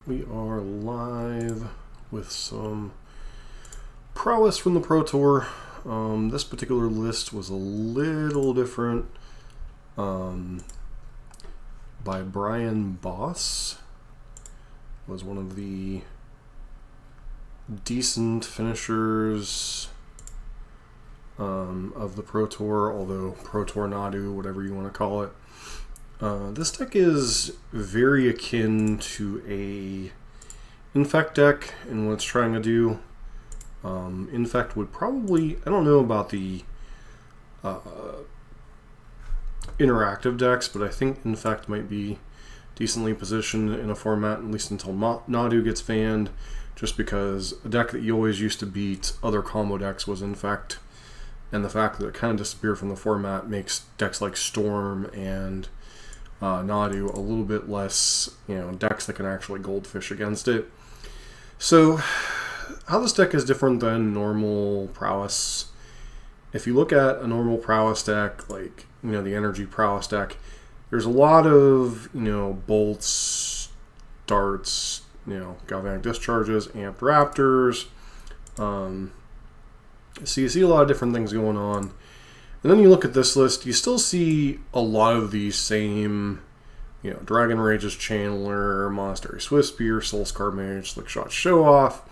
We are live with some prowess from the Pro Tour. This particular list was a little different by Brian Boss. Was one of the decent finishers of the Pro Tour, although Pro Tour Nadu, whatever you want to call it. This deck is very akin to a Infect deck in what it's trying to do. Infect would probably, I don't know about the interactive decks, but I think Infect might be decently positioned in a format, at least until Nadu gets banned, just because a deck that you always used to beat other combo decks was Infect, and the fact that it kind of disappeared from the format makes decks like Storm and Nadu a little bit less, decks that can actually goldfish against it. So, how this deck is different than normal Prowess. If you look at a normal Prowess deck, like, the Energy Prowess deck, there's a lot of, bolts, darts, galvanic discharges, amped raptors. So you see a lot of different things going on. And then you look at this list, you still see a lot of these same, Dragon Rage's Channeler, Monastery Swiftspear, Soulscar Mage, Slickshot Show Off.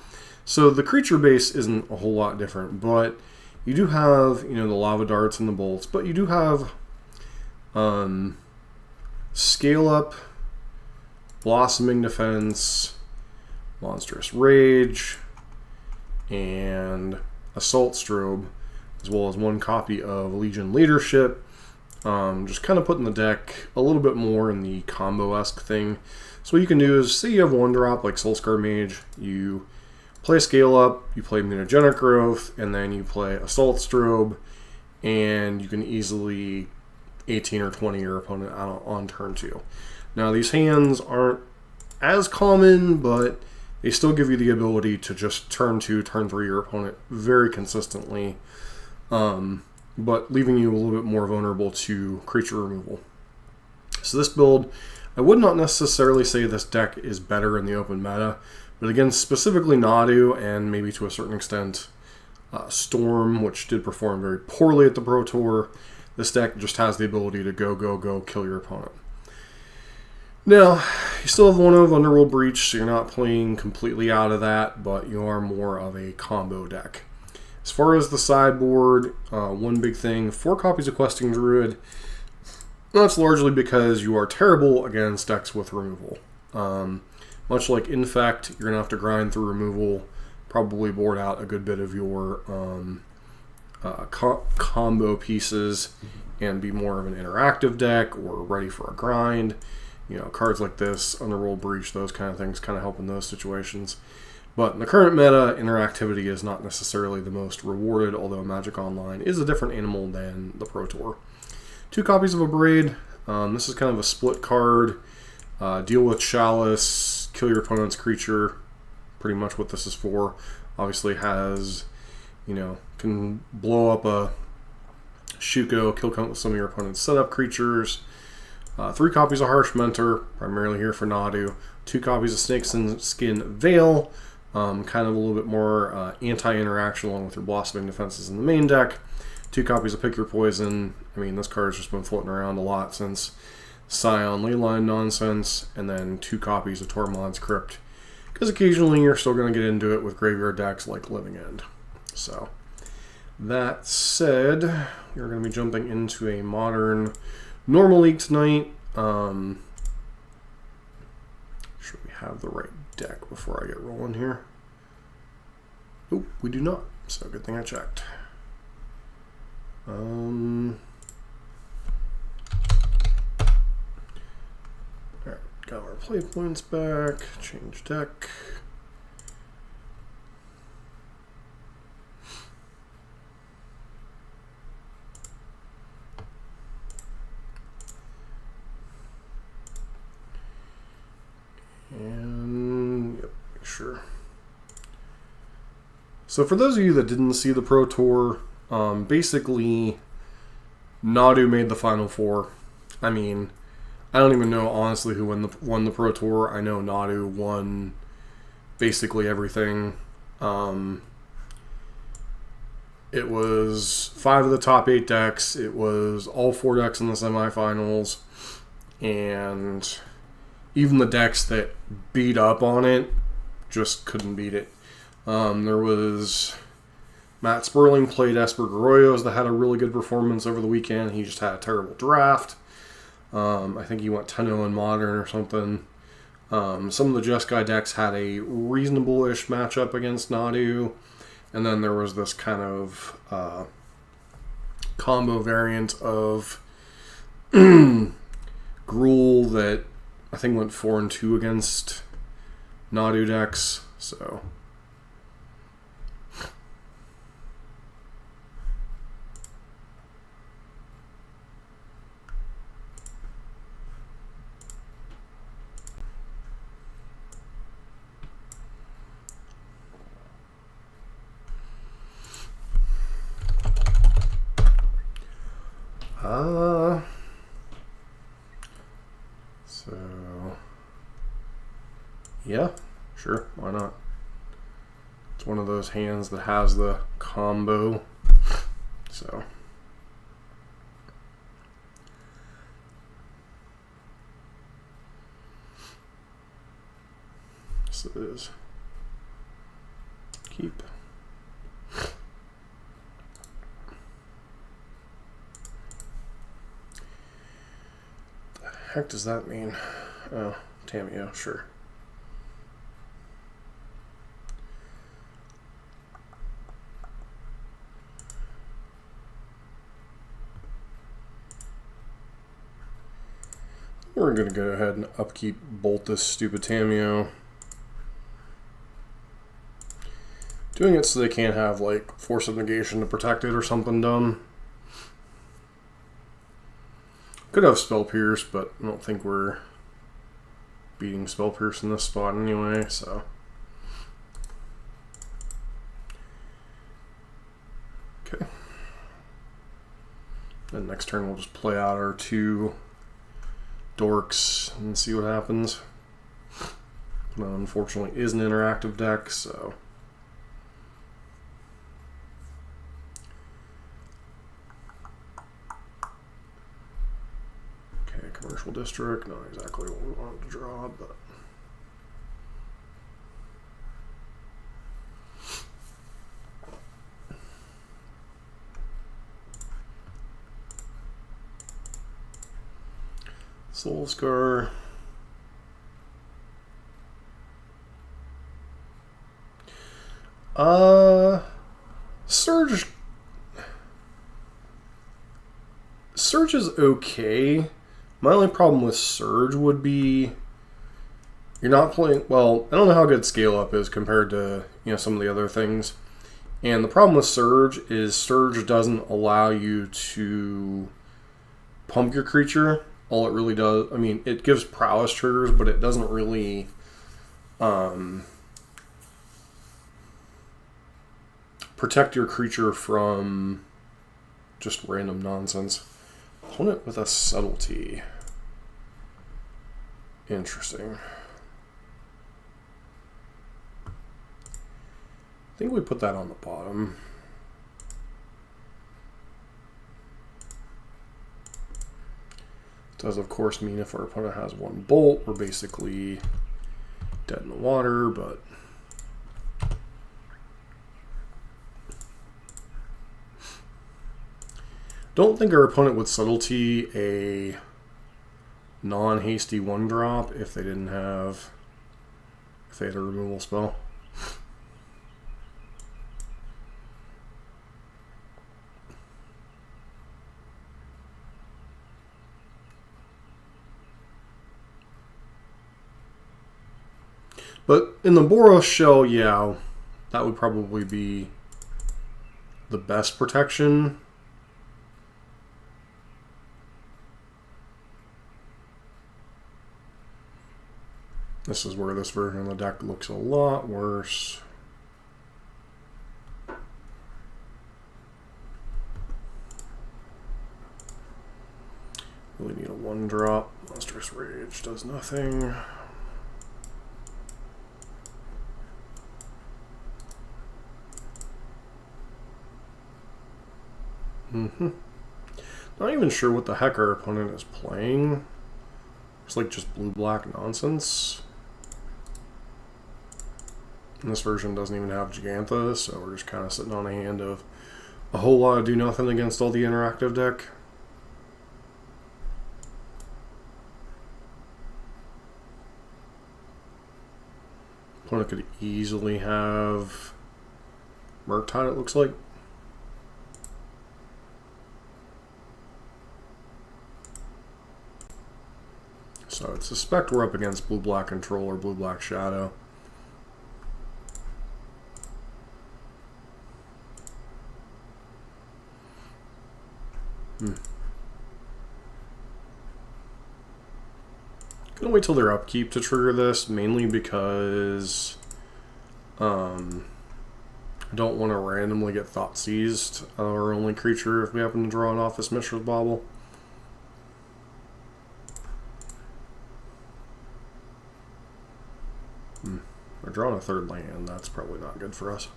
So the creature base isn't a whole lot different, but you do have, the Lava Darts and the Bolts, but you do have Scale Up, Blossoming Defense, Monstrous Rage, and Assault Strobe, as well as one copy of Legion Leadership. Just kind of putting the deck a little bit more in the combo-esque thing. So what you can do is, say you have one drop like Soulscar Mage, you play Scale Up, you play Mutagenic Growth, and then you play Assault Strobe, and you can easily 18 or 20 your opponent out on turn 2. Now these hands aren't as common, but they still give you the ability to just turn 2, turn 3 your opponent very consistently. But leaving you a little bit more vulnerable to creature removal. So this build, I would not necessarily say this deck is better in the open meta, but again, specifically Nadu and maybe to a certain extent Storm, which did perform very poorly at the Pro Tour, this deck just has the ability to go, kill your opponent. Now, you still have one of Underworld Breach, so you're not playing completely out of that, but you are more of a combo deck. As far as the sideboard, one big thing, 4 copies of Questing Druid. That's largely because you are terrible against decks with removal. Much like Infect, you're going to have to grind through removal, probably board out a good bit of your combo pieces, and be more of an interactive deck or ready for a grind. Cards like this, Underworld Breach, those kind of things kind of help in those situations. But in the current meta, interactivity is not necessarily the most rewarded, although Magic Online is a different animal than the Pro Tour. 2 copies of Abrade. This is kind of a split card. Deal with Chalice, kill your opponent's creature. Pretty much what this is for. Obviously has, can blow up a Shuko, kill some of your opponent's setup creatures. 3 copies of Harsh Mentor, primarily here for Nadu. 2 copies of Snakeskin Veil. Kind of a little bit more anti-interaction along with your blossoming defenses in the main deck. 2 copies of Pick Your Poison. I mean, this card's just been floating around a lot since Scion Leyline nonsense. And then 2 copies of Tormod's Crypt, because occasionally you're still going to get into it with graveyard decks like Living End. So, that said, we're going to be jumping into a modern normal league tonight. Should we have the right deck before I get rolling here? Oh, we do not. So good thing I checked. Alright, got our play points back. Change deck. And yep, sure. So for those of you that didn't see the Pro Tour, basically Nadu made the Final Four. I mean, I don't even know honestly who won the Pro Tour. I know Nadu won basically everything. It was 5 of the top 8 decks. It was all 4 decks in the semifinals, and even the decks that beat up on it just couldn't beat it. There was Matt Sperling played Esper Garroyos that had a really good performance over the weekend. He just had a terrible draft. I think he went 10-0 in Modern or something. Some of the Just Guy decks had a reasonable-ish matchup against Nadu. And then there was this kind of combo variant of Gruul that I think went 4-2 against Nadu decks. So yeah, sure, why not? It's one of those hands that has the combo, so. Yes, it is. Keep. The heck does that mean? Oh, Tamio, sure. We're going to go ahead and upkeep bolt this stupid Tamio. Doing it so they can't have like Force of Negation to protect it or something dumb. Could have Spell Pierce, but I don't think we're beating Spell Pierce in this spot anyway, so. Okay. Then next turn we'll just play out our 2 dorks and see what happens. Well, unfortunately is an interactive deck, so. Okay, Commercial District, not exactly what we wanted to draw, but. Soul Scar. Surge. Surge is okay. My only problem with Surge would be you're not playing. Well, I don't know how good Scale Up is compared to some of the other things. And the problem with Surge is Surge doesn't allow you to pump your creature. All it really does, I mean, it gives prowess triggers, but it doesn't really protect your creature from just random nonsense. Opponent it with a Subtlety. Interesting. I think we put that on the bottom. Does of course mean if our opponent has 1 bolt, we're basically dead in the water, but don't think our opponent would Subtlety a non-hasty 1-drop if they didn't have, if they had a removal spell. But in the Boros shell, yeah, that would probably be the best protection. This is where this version of the deck looks a lot worse. Really need a 1-drop. Let's try Monstrous Rage does nothing. Not even sure what the heck our opponent is playing. It's like just blue-black nonsense. And this version doesn't even have Gigantha, so we're just kind of sitting on a hand of a whole lot of do-nothing against all the interactive deck. Opponent could easily have Murktide, it looks like. So I suspect we're up against blue-black control or blue-black shadow. Gonna wait till their upkeep to trigger this, mainly because I don't want to randomly get Thought Seized our only creature if we happen to draw an Office Mishra's Bauble. We're drawing a third land, that's probably not good for us.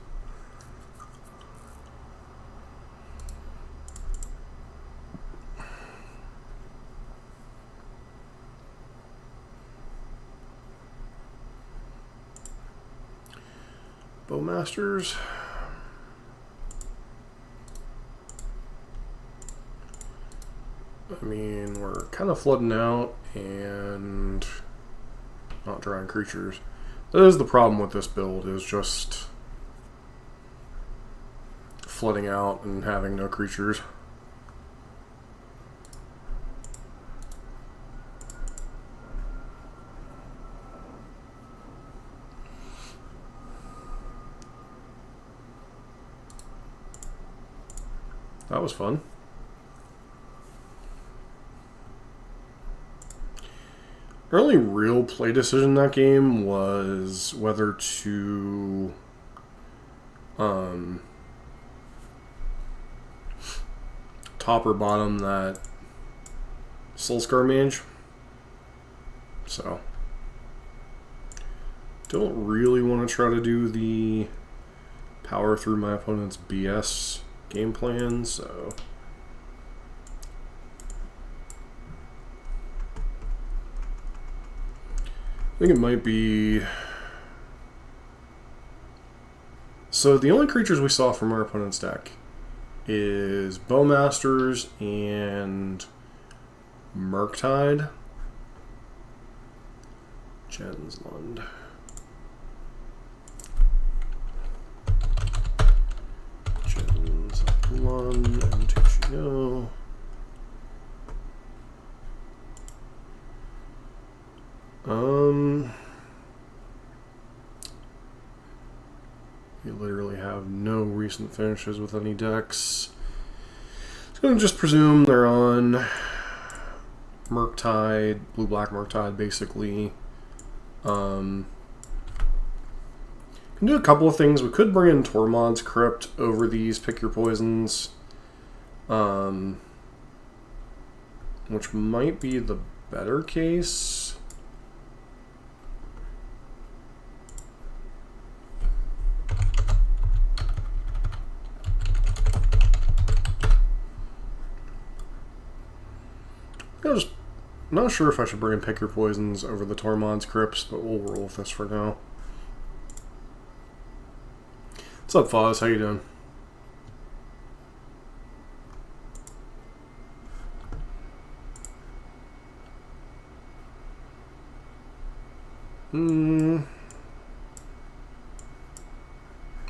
Bowmasters. I mean, we're kind of flooding out and not drawing creatures. That is the problem with this build, is just flooding out and having no creatures. That was fun. Our only real play decision in that game was whether to top or bottom that Soulscar Mage. So, don't really want to try to do the power through my opponent's BS game plan, so I think it might be... So the only creatures we saw from our opponent's deck is Bowmasters and Murktide. Genslund. Genslund, MTG. You literally have no recent finishes with any decks. So I'm going to just presume they're on Murktide, blue-black Murktide, basically. Can do a couple of things. We could bring in Tormod's Crypt over these Pick Your Poisons, which might be the better case. I'm not sure if I should bring in Pick Your Poisons over the Tormod's Crypts, but we'll roll with this for now. What's up, Foz? How you doing?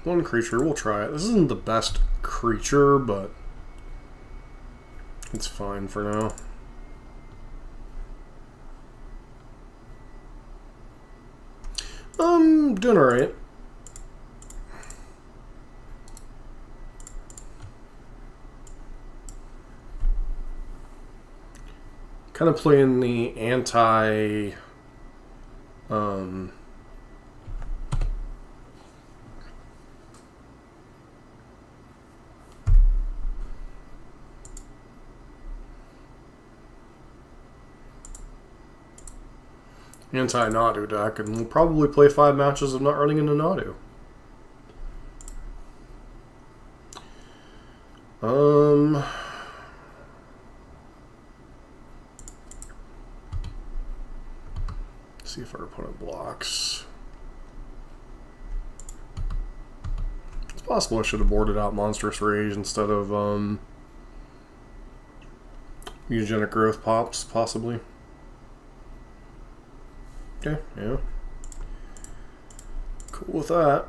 One creature, we'll try it. This isn't the best creature, but it's fine for now. Doing alright. Kind of playing the anti anti-Nadu deck, and we'll probably play 5 matches of not running into Nadu. See if our opponent blocks. It's possible I should have boarded out Monstrous Rage instead of Mutagenic Growth Pops, possibly. Okay, yeah. Cool with that.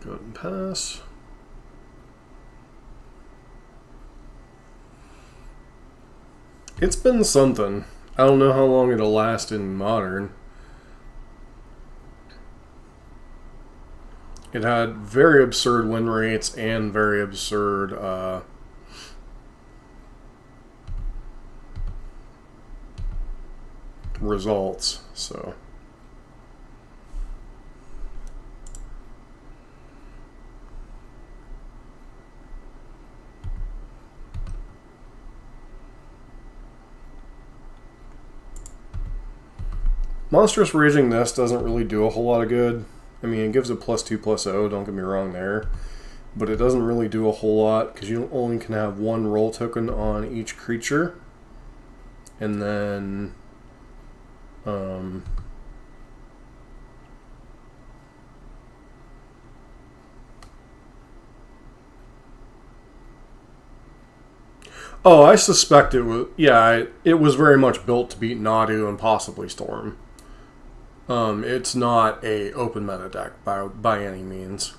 Go ahead and pass. It's been something. I don't know how long it'll last in Modern. It had very absurd win rates and very absurd results, so... Monstrous Raging this doesn't really do a whole lot of good. I mean, it gives a +2/+0, don't get me wrong there. But it doesn't really do a whole lot, because you only can have 1 roll token on each creature. And then... Oh, I suspect it was... Yeah, it was very much built to beat Nadu and possibly Storm. It's not a open meta deck by any means.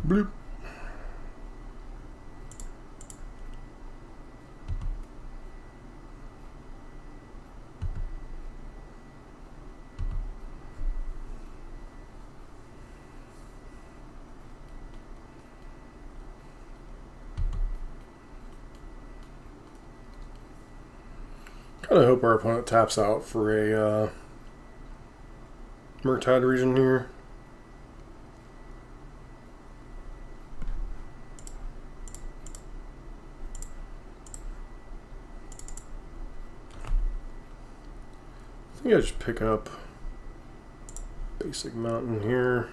Bloop. Kind of hope our opponent taps out for a Murktide region here. I think I just pick up basic mountain here.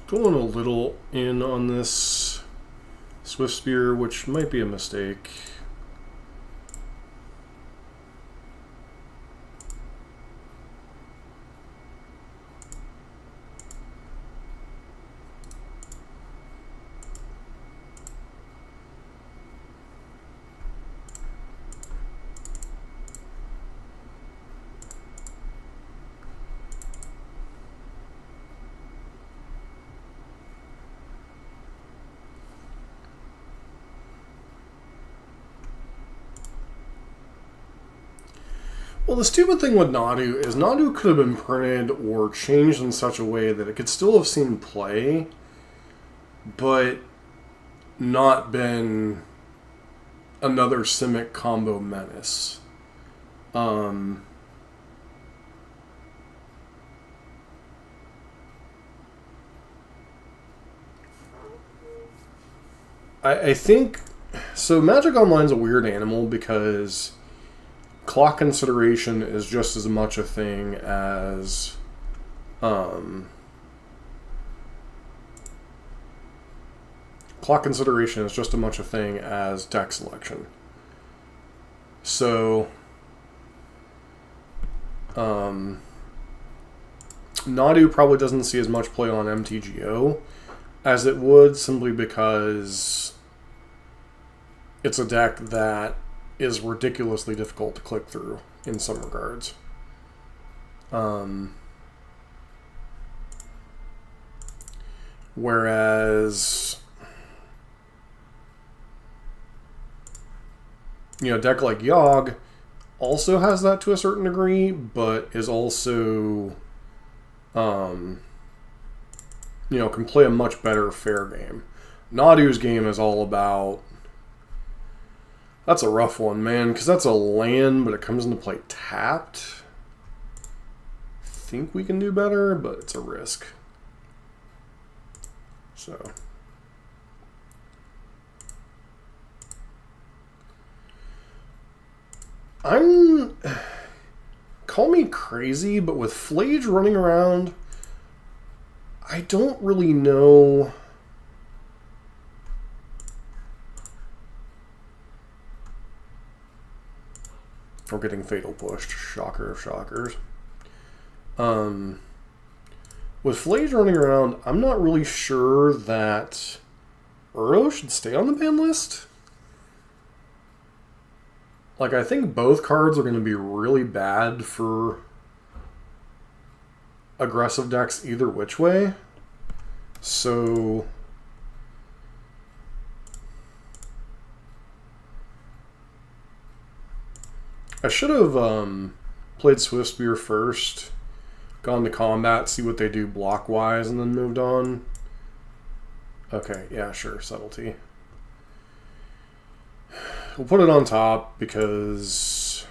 Going a little in on this Swift Spear, which might be a mistake. Well, the stupid thing with Nadu is Nadu could have been printed or changed in such a way that it could still have seen play, but not been another Simic combo menace. I think... So Magic Online's a weird animal because clock consideration is just as much a thing as... clock consideration is just as much a thing as deck selection. So... Nadu probably doesn't see as much play on MTGO as it would, simply because it's a deck that is ridiculously difficult to click through in some regards. Whereas, a deck like Yogg also has that to a certain degree, but is also, can play a much better fair game. Nadu's game is all about... That's a rough one, man, because that's a land, but it comes into play tapped. I think we can do better, but it's a risk. So... Call me crazy, but with Flage running around, I don't really know... We're getting Fatal pushed. Shocker of shockers. With Flage running around, I'm not really sure that Uro should stay on the ban list. Like, I think both cards are going to be really bad for aggressive decks either which way. So... I should have played Swiftspear first, gone to combat, see what they do block-wise, and then moved on. Okay, yeah, sure, subtlety. We'll put it on top because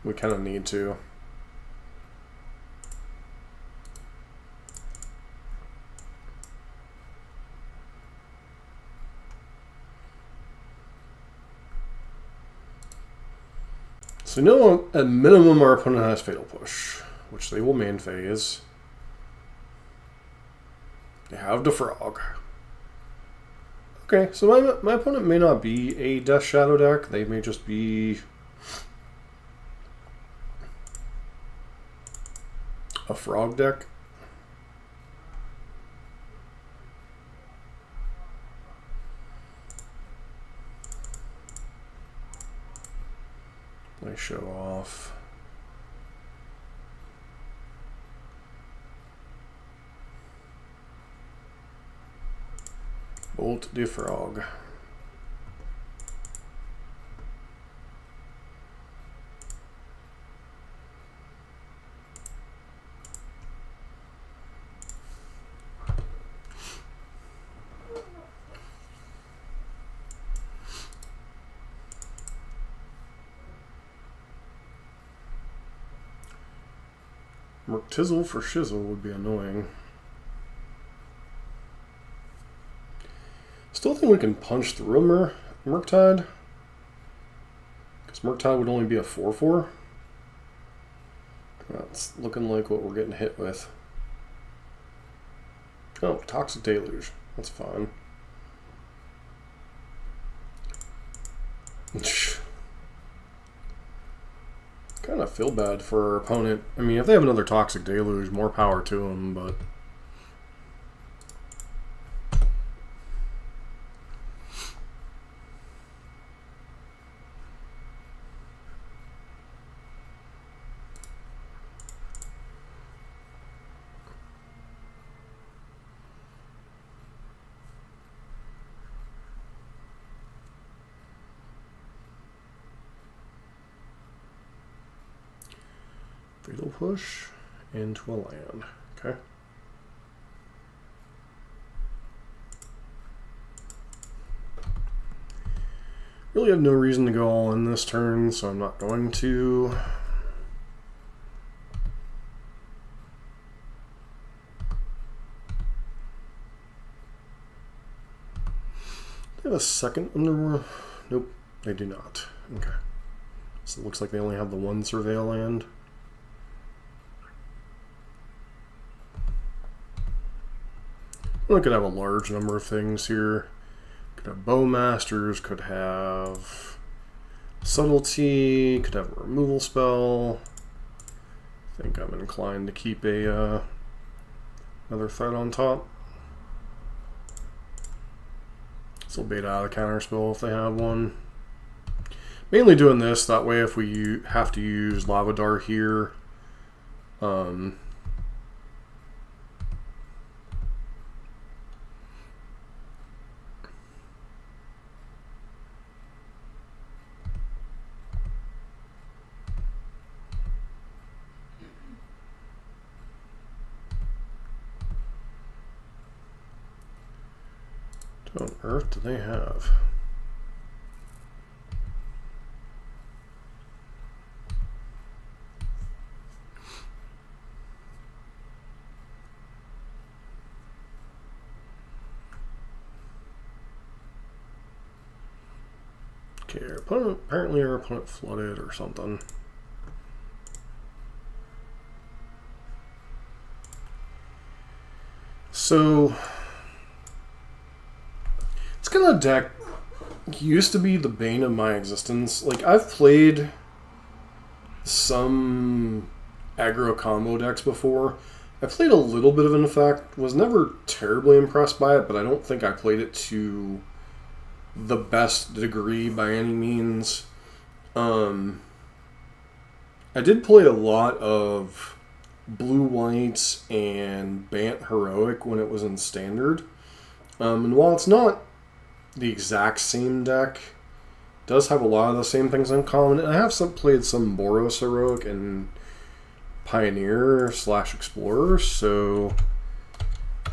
we kind of need to. So no, at minimum our opponent has Fatal Push, which they will main phase. They have Defrog. Okay, so my opponent may not be a Death Shadow deck. They may just be a Frog deck. They show off. Bolt Defrog. Murktizzle for Shizzle would be annoying. Still think we can punch through a Murktide. Because Murktide would only be a 4/4. That's looking like what we're getting hit with. Oh, Toxic Deluge. That's fine. Kind of feel bad for our opponent. I mean, if they have another Toxic Deluge, more power to them, but... Fatal Push into a land. Okay. Really have no reason to go all in this turn, so I'm not going to. They have a second Underworld? Nope, they do not. Okay. So it looks like they only have the one Surveil land. Well, I could have a large number of things here. Could have Bowmasters, could have Subtlety, could have a removal spell. I think I'm inclined to keep a another threat on top. Still bait out a counter spell if they have one. Mainly doing this, that way if we have to use Lavadar here, what on earth do they have? Okay, our opponent, apparently our opponent flooded or something. So it's kind of a deck used to be the bane of my existence. Like, I've played some aggro combo decks before. I played a little bit of an effect, was never terribly impressed by it, but I don't think I played it to the best degree by any means. I did play a lot of blue-white and Bant Heroic when it was in Standard. And while it's not the exact same deck, it does have a lot of the same things in common. And I have played some Boros Heroic and Pioneer / Explorer, so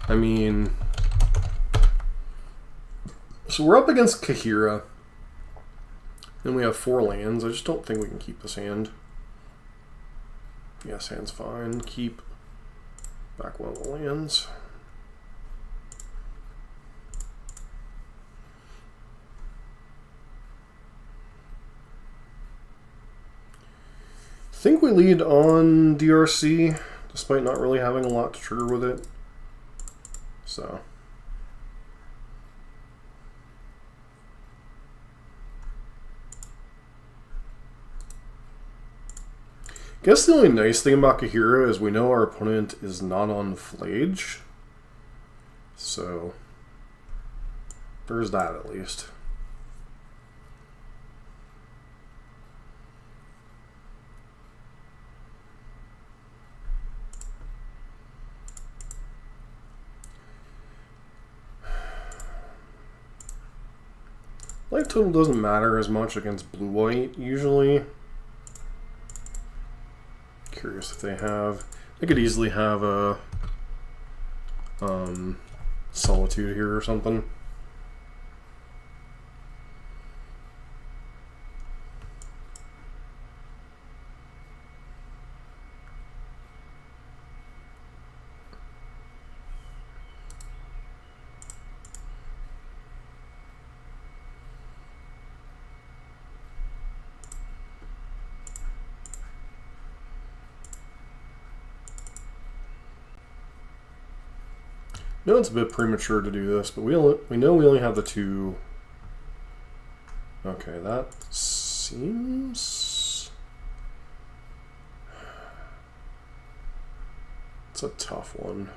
I mean, so we're up against Kahira, and we have 4 lands. I just don't think we can keep this hand. Yes, hand's fine. Keep back one of the lands. I think we lead on DRC, despite not really having a lot to trigger with it. So. I guess the only nice thing about Kahira is we know our opponent is not on Flage. So, there's that at least. Life total doesn't matter as much against blue-white, usually. Curious if they have... They could easily have a... Solitude here or something. I know it's a bit premature to do this, but we know we only have the 2. Okay, that seems... It's a tough one.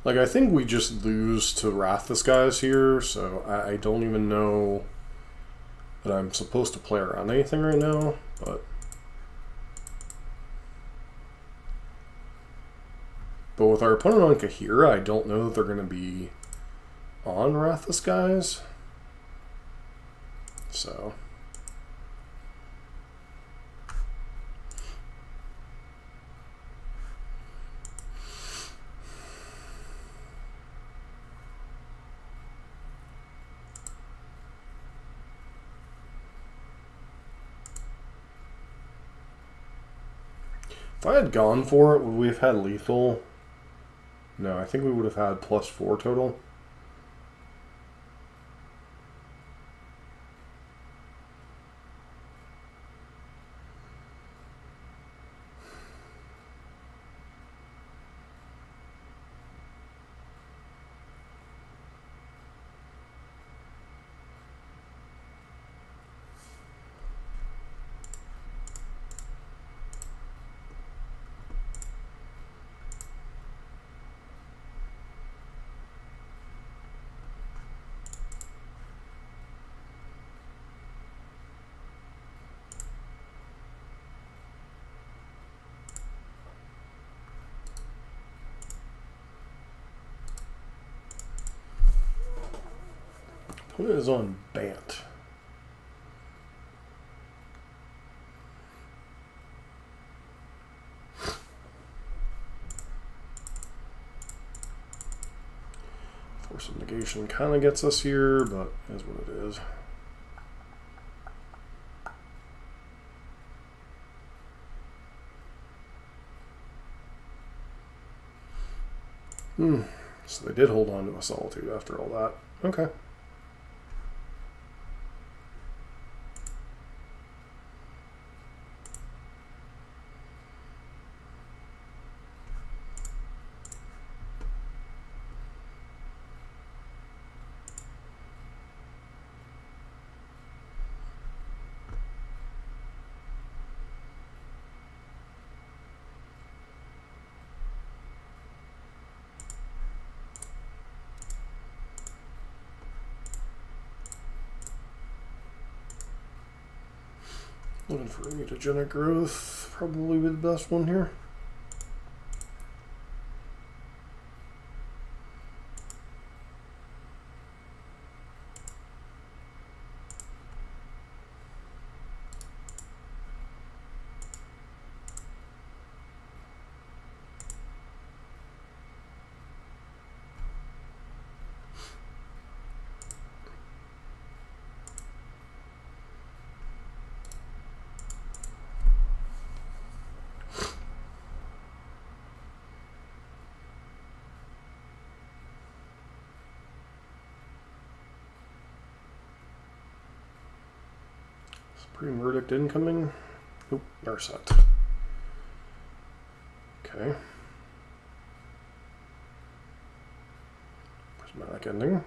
Like, I think we just lose to Wrath Disguise here, so I don't even know that I'm supposed to play around anything right now, but... with our opponent on Kahira, I don't know that they're going to be on Wrath the Skies. So... if I had gone for it, would we have had lethal? No, I think we would have had +4 total. What is on Bant? Force of Negation kind of gets us here, but is what it is. So they did hold on to a Solitude after all that. Okay. Looking for mutagenic growth, probably be the best one here. Supreme Verdict incoming. Oop, Narset. Okay. Prismatic ending.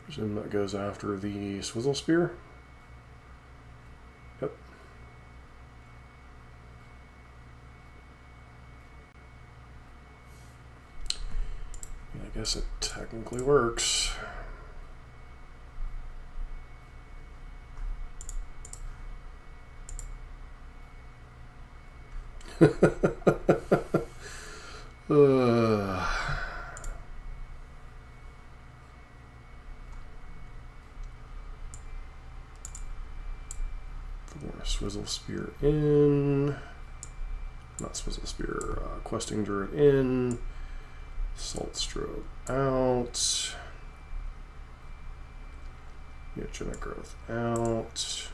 Presume that goes after the Swizzle Spear. Yep. Yeah, I guess it technically works. Swizzle Spear in. Not Swizzle Spear, Questing Druid in. Salt Strobe out. Mutagenic Growth out.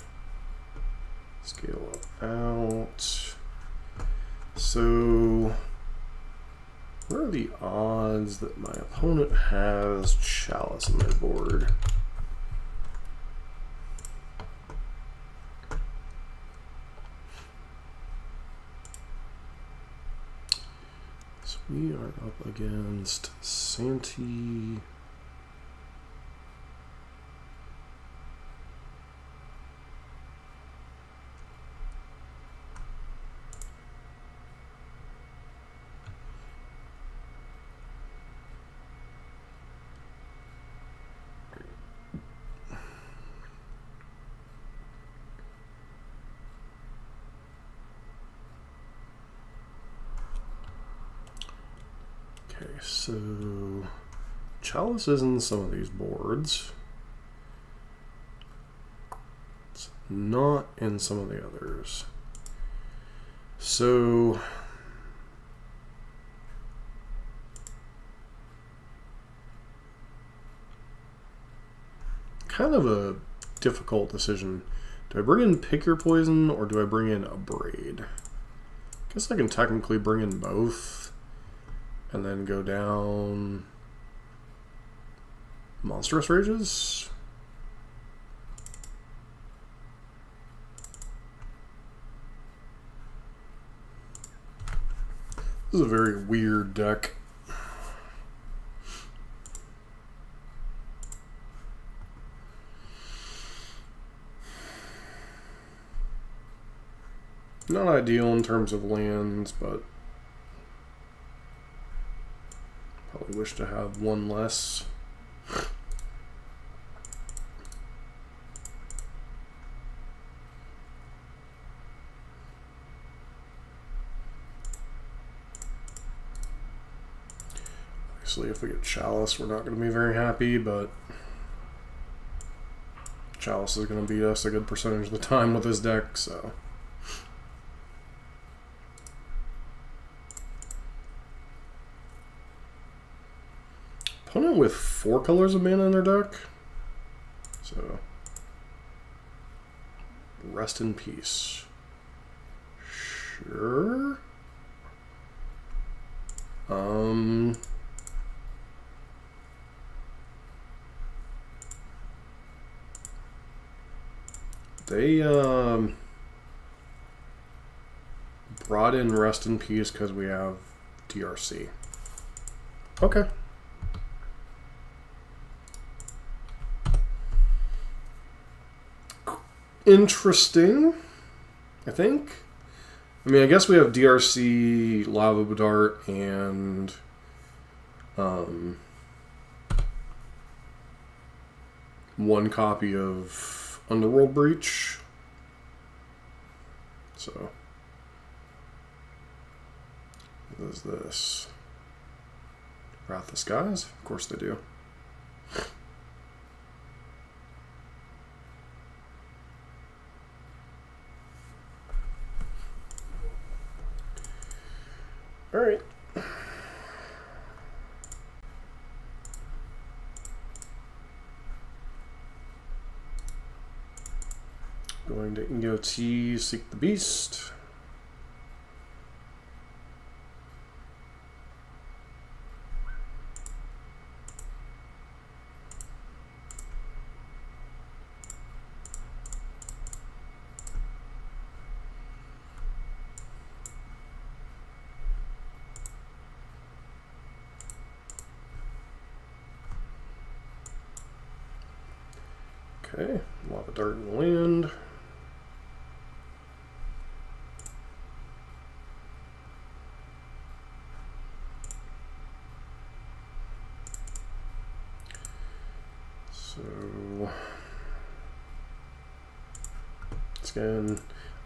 Scale Up out. So, what are the odds that my opponent has Chalice on their board? So we are up against Santee. Okay, so Chalice is in some of these boards. It's not in some of the others. So kind of a difficult decision. Do I bring in Pick Your Poison or do I bring in Abrade? I guess I can technically bring in both and then go down Monstrous Rages. This is a very weird deck. Not ideal in terms of lands, but probably wish to have one less. Obviously, if we get Chalice, we're not going to be very happy, but Chalice is going to beat us a good percentage of the time with this deck, so. Opponent with 4 colors of mana in their deck. So, rest in peace. Sure. They brought in rest in peace because we have DRC. Okay. Interesting, I think. I mean, I guess we have DRC, Lava Dart, and one copy of Underworld Breach. So, what is this? Wrath of the Skies? Of course they do. All right. Going to EOT, Seek the Beast. Okay, Lava Dart and land. So, again,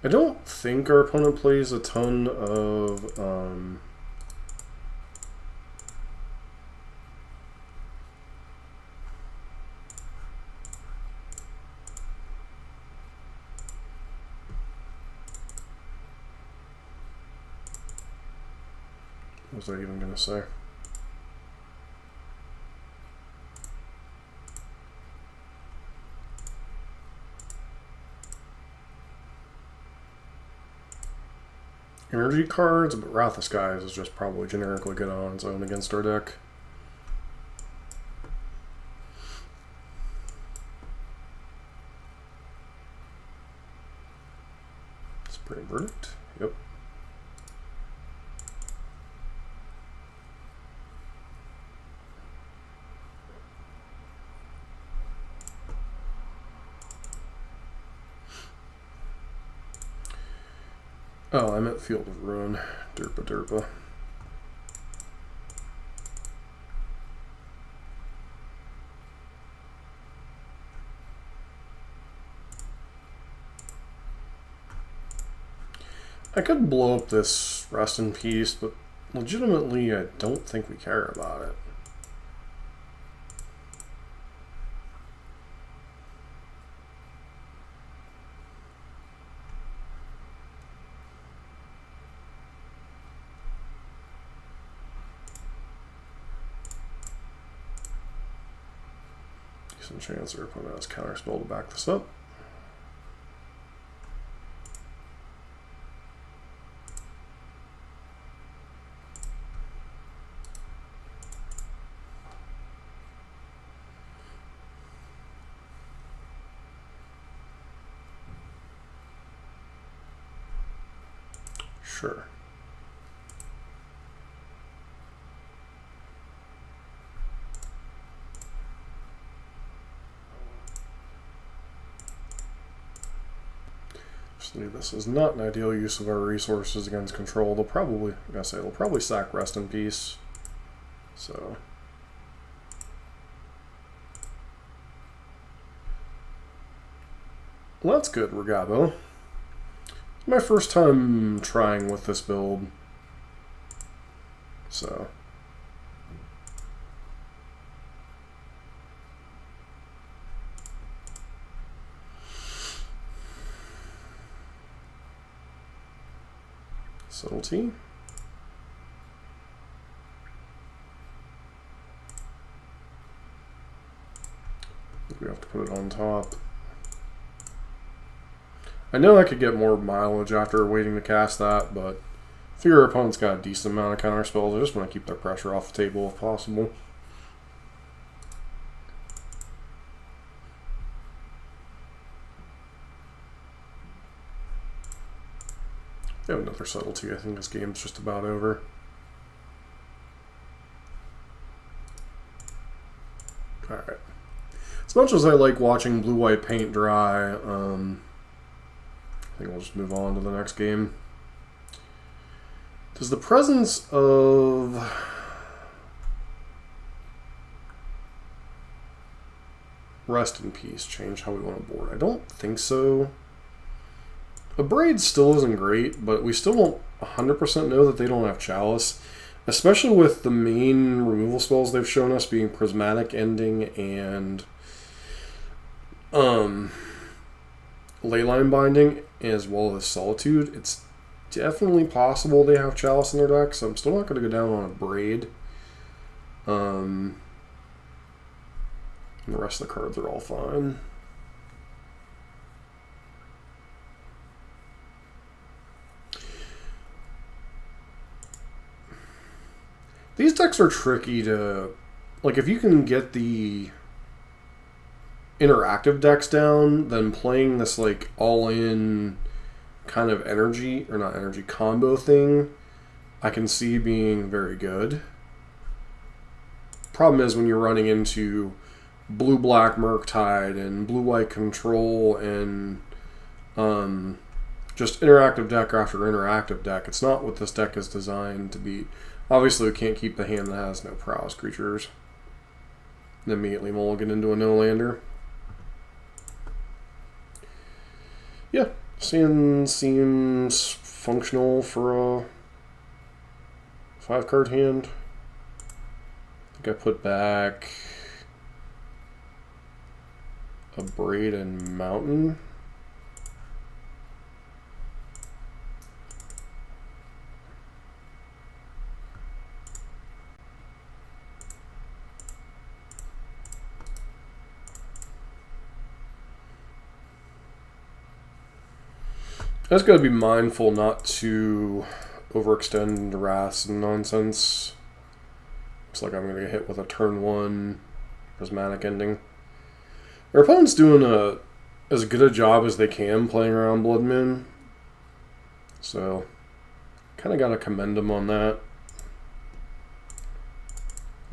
I don't think our opponent plays a ton of what was I even going to say? Energy cards, but Wrath of Skies is just probably generically good on its own against our deck. Supreme Verdict, yep. Oh, I meant Field of Ruin. Derpa derpa. I could blow up this Rest in Peace, but legitimately, I don't think we care about it. Decent chance our opponent has counterspell to back this up. Sure. This is not an ideal use of our resources against control. They'll probably sack Rest in Peace. So well, that's good, Regabo. My first time trying with this build. So subtlety. We have to put it on top. I know I could get more mileage after waiting to cast that, but I figure our opponent's got a decent amount of counter spells. I just want to keep their pressure off the table if possible. We have another subtlety. I think this game's just about over. Alright. As much as I like watching blue-white paint dry, I think we'll just move on to the next game. Does the presence of Rest in Peace change how we want to board? I don't think so. A Braid still isn't great, but we still don't 100% know that they don't have Chalice, especially with the main removal spells they've shown us being Prismatic Ending and Leyline Binding, as well as Solitude. It's definitely possible they have Chalice in their deck, so I'm still not going to go down on a Braid. And the rest of the cards are all fine. These decks are tricky to, like, if you can get the interactive decks down, then playing this, like, all-in kind of energy, or not energy, combo thing, I can see being very good. Problem is when you're running into blue-black Murktide and blue-white Control and just interactive deck after interactive deck, it's not what this deck is designed to be. Obviously, we can't keep the hand that has no prowess creatures. And immediately mulligan into a no-lander. Yeah, seems functional for a 5-card hand. I think I put back a Braid and Mountain. I just gotta be mindful not to overextend into wraths and nonsense. Looks like I'm gonna get hit with a turn 1 Prismatic Ending. Our opponent's doing as good a job as they can playing around Blood Moon. So, kind of gotta commend them on that.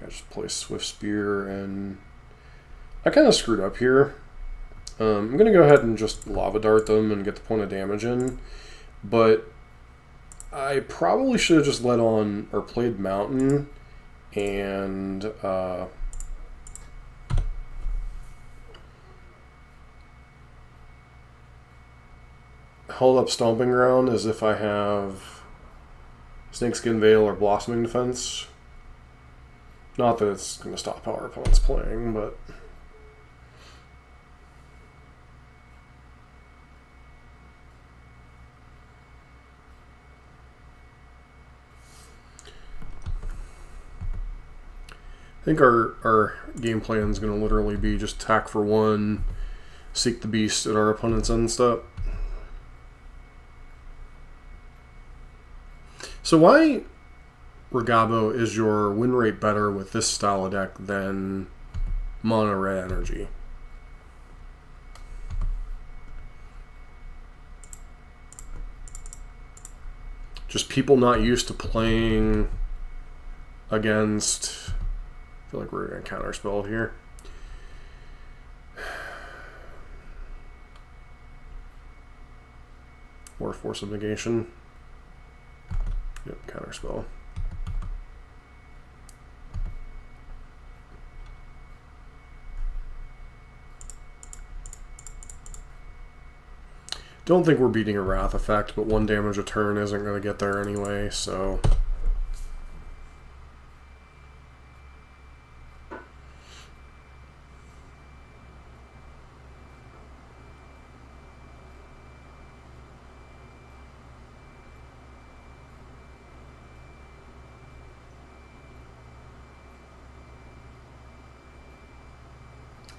I just play Swift Spear, and I kind of screwed up here. I'm going to go ahead and just Lava Dart them and get the point of damage in, but I probably should have just let on, or played Mountain, and held up Stomping Ground as if I have Snakeskin Veil or Blossoming Defense. Not that it's going to stop how our opponent's playing, but... I think our game plan is going to literally be just attack for 1, seek the beast at our opponent's end step. So why, Regabo, is your win rate better with this style of deck than Mono Red Energy? Just people not used to playing against... I feel like we're going to counterspell here. Or Force of Negation. Yep, counterspell. Don't think we're beating a Wrath effect, but 1 damage a turn isn't going to get there anyway, so...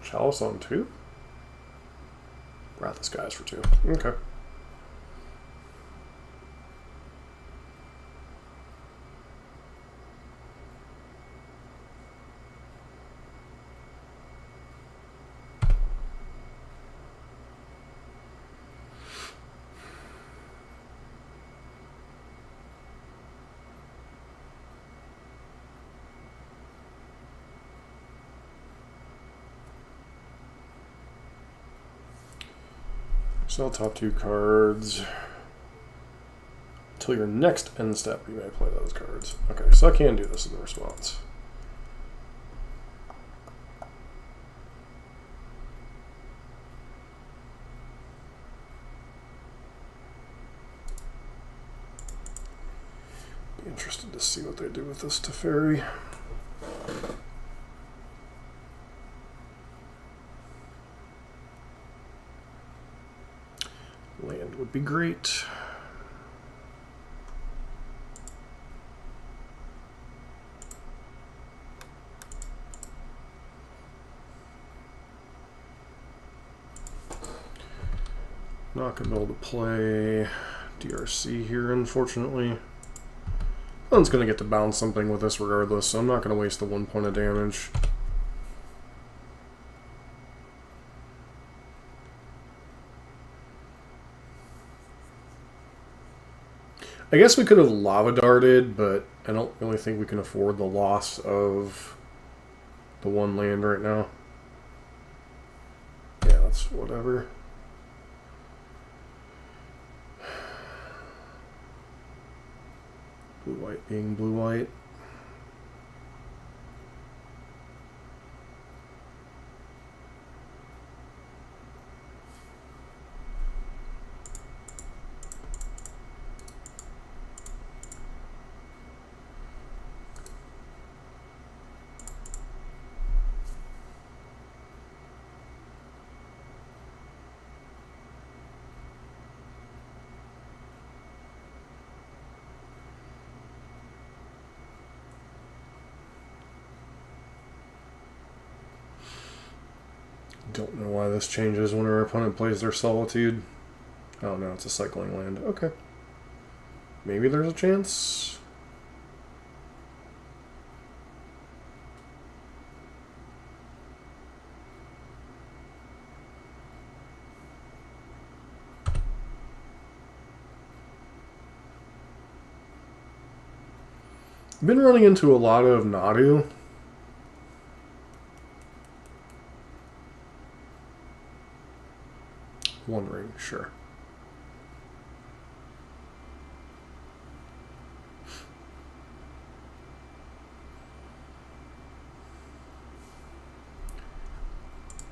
Chalice on 2? Wrath of Skies for 2. Okay. Sell top 2 cards. Until your next end step, you may play those cards. Okay, so I can do this in the response. Be interested to see what they do with this Teferi. Land would be great. Not going to be able to play DRC here, unfortunately. One's going to get to bounce something with this regardless, so I'm not going to waste the 1 point of damage. I guess we could have Lava Darted, but I don't really think we can afford the loss of the 1 land right now. Yeah, that's whatever. Blue-white being blue-white. Don't know why this changes when our opponent plays their Solitude. Oh no, it's a cycling land. Okay. Maybe there's a chance. I've been running into a lot of Nadu. One ring, sure.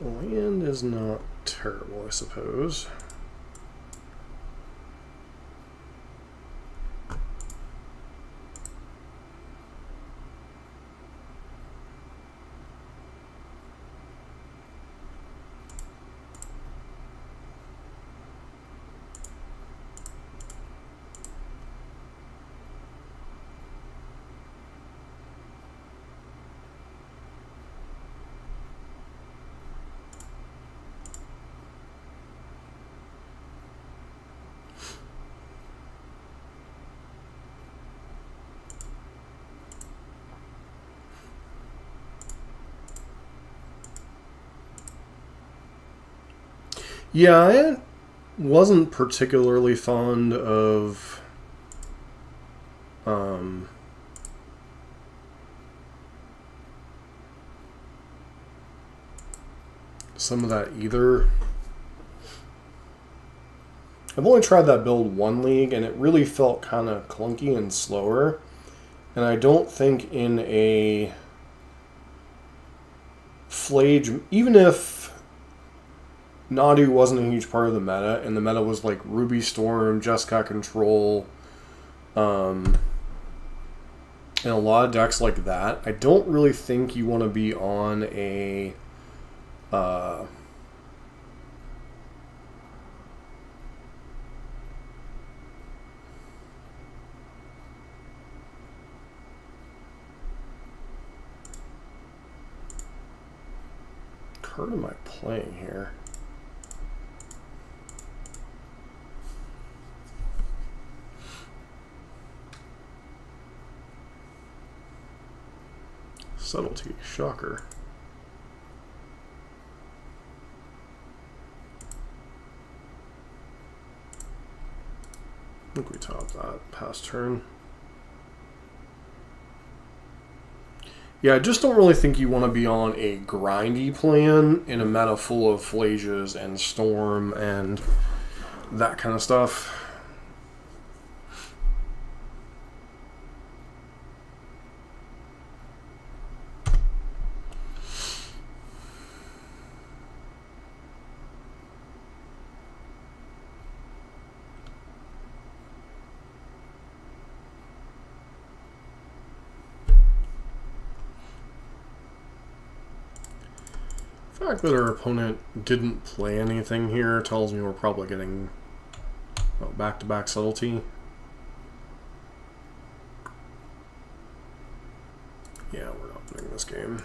Land is not terrible, I suppose. Yeah, I wasn't particularly fond of some of that either. I've only tried that build one league, and it really felt kind of clunky and slower. And I don't think in a Flage, even if Nadu wasn't a huge part of the meta, and the meta was like Ruby Storm, Jeskai Control, and a lot of decks like that, I don't really think you want to be on a card am I playing here? Subtlety, shocker. I think we topped that past turn. Yeah, I just don't really think you want to be on a grindy plan in a meta full of Flages and Storm and that kind of stuff. The fact that our opponent didn't play anything here tells me we're probably getting back-to-back subtlety. Yeah, we're not winning this game.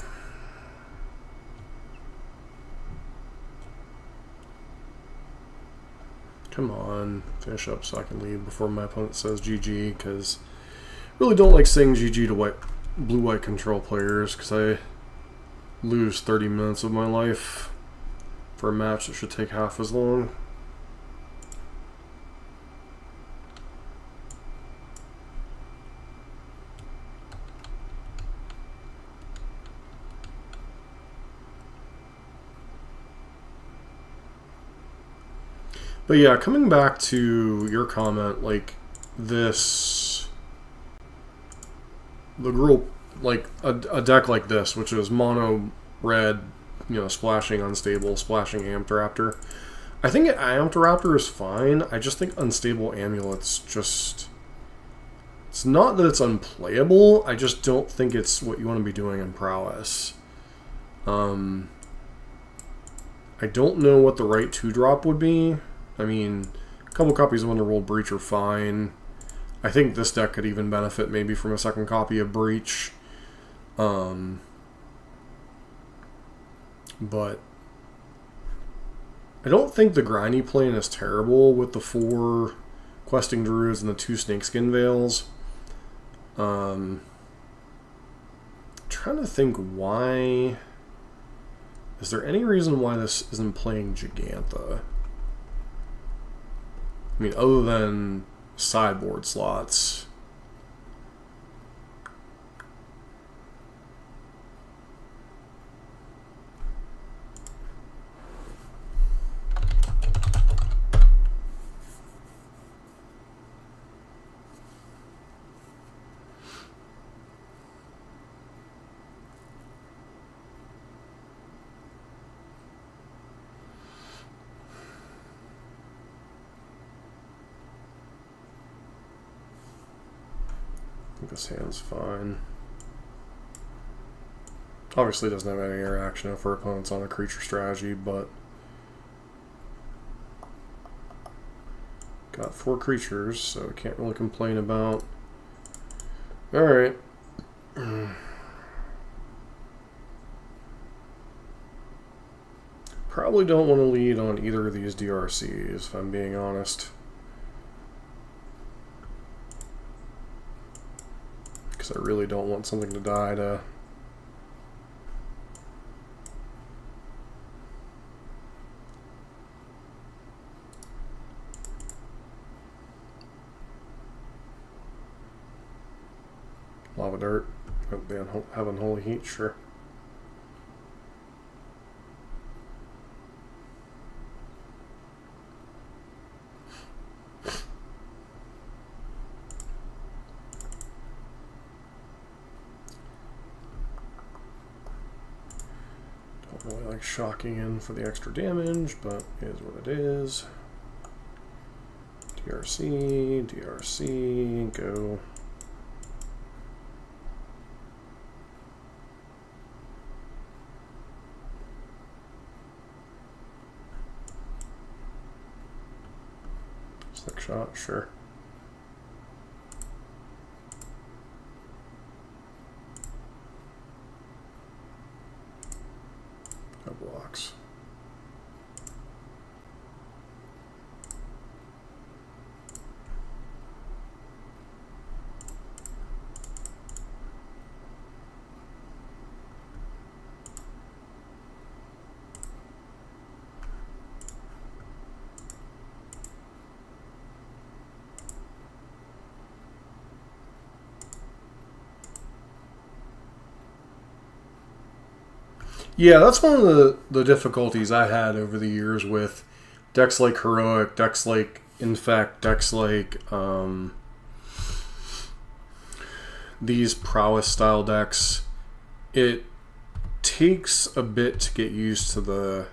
Come on, finish up so I can leave before my opponent says GG, because I really don't like saying GG to blue-white control players, because I lose 30 minutes of my life for a match that should take half as long. But yeah, coming back to your comment, like this, the Gruul, like a deck like this, which is mono red, splashing unstable, splashing Amped Raptor. I think Amped Raptor is fine. I just think Unstable Amulet's just, it's not that it's unplayable, I just don't think it's what you want to be doing in Prowess. I don't know what the right 2-drop would be. I mean, a couple copies of Underworld Breach are fine. I think this deck could even benefit maybe from a second copy of Breach. But I don't think the grindy plane is terrible with the 4 Questing Druids and the 2 Snakeskin Veils. Trying to think why. Is there any reason why this isn't playing Gigantha? I mean, other than sideboard slots. I think this hand's fine. Obviously doesn't have any interaction if our opponent's on a creature strategy, but got 4 creatures, so can't really complain about. Alright. Probably don't want to lead on either of these DRCs, if I'm being honest. Because I really don't want something to die to... Lava Dart. Have Unholy Heat, sure. Don't really like shocking in for the extra damage, but it is what it is. DRC, DRC, go. Slick shot, sure. No blocks. Yeah, that's one of the difficulties I had over the years with decks like Heroic, decks like Infect, decks like these Prowess style decks. It takes a bit to get used to the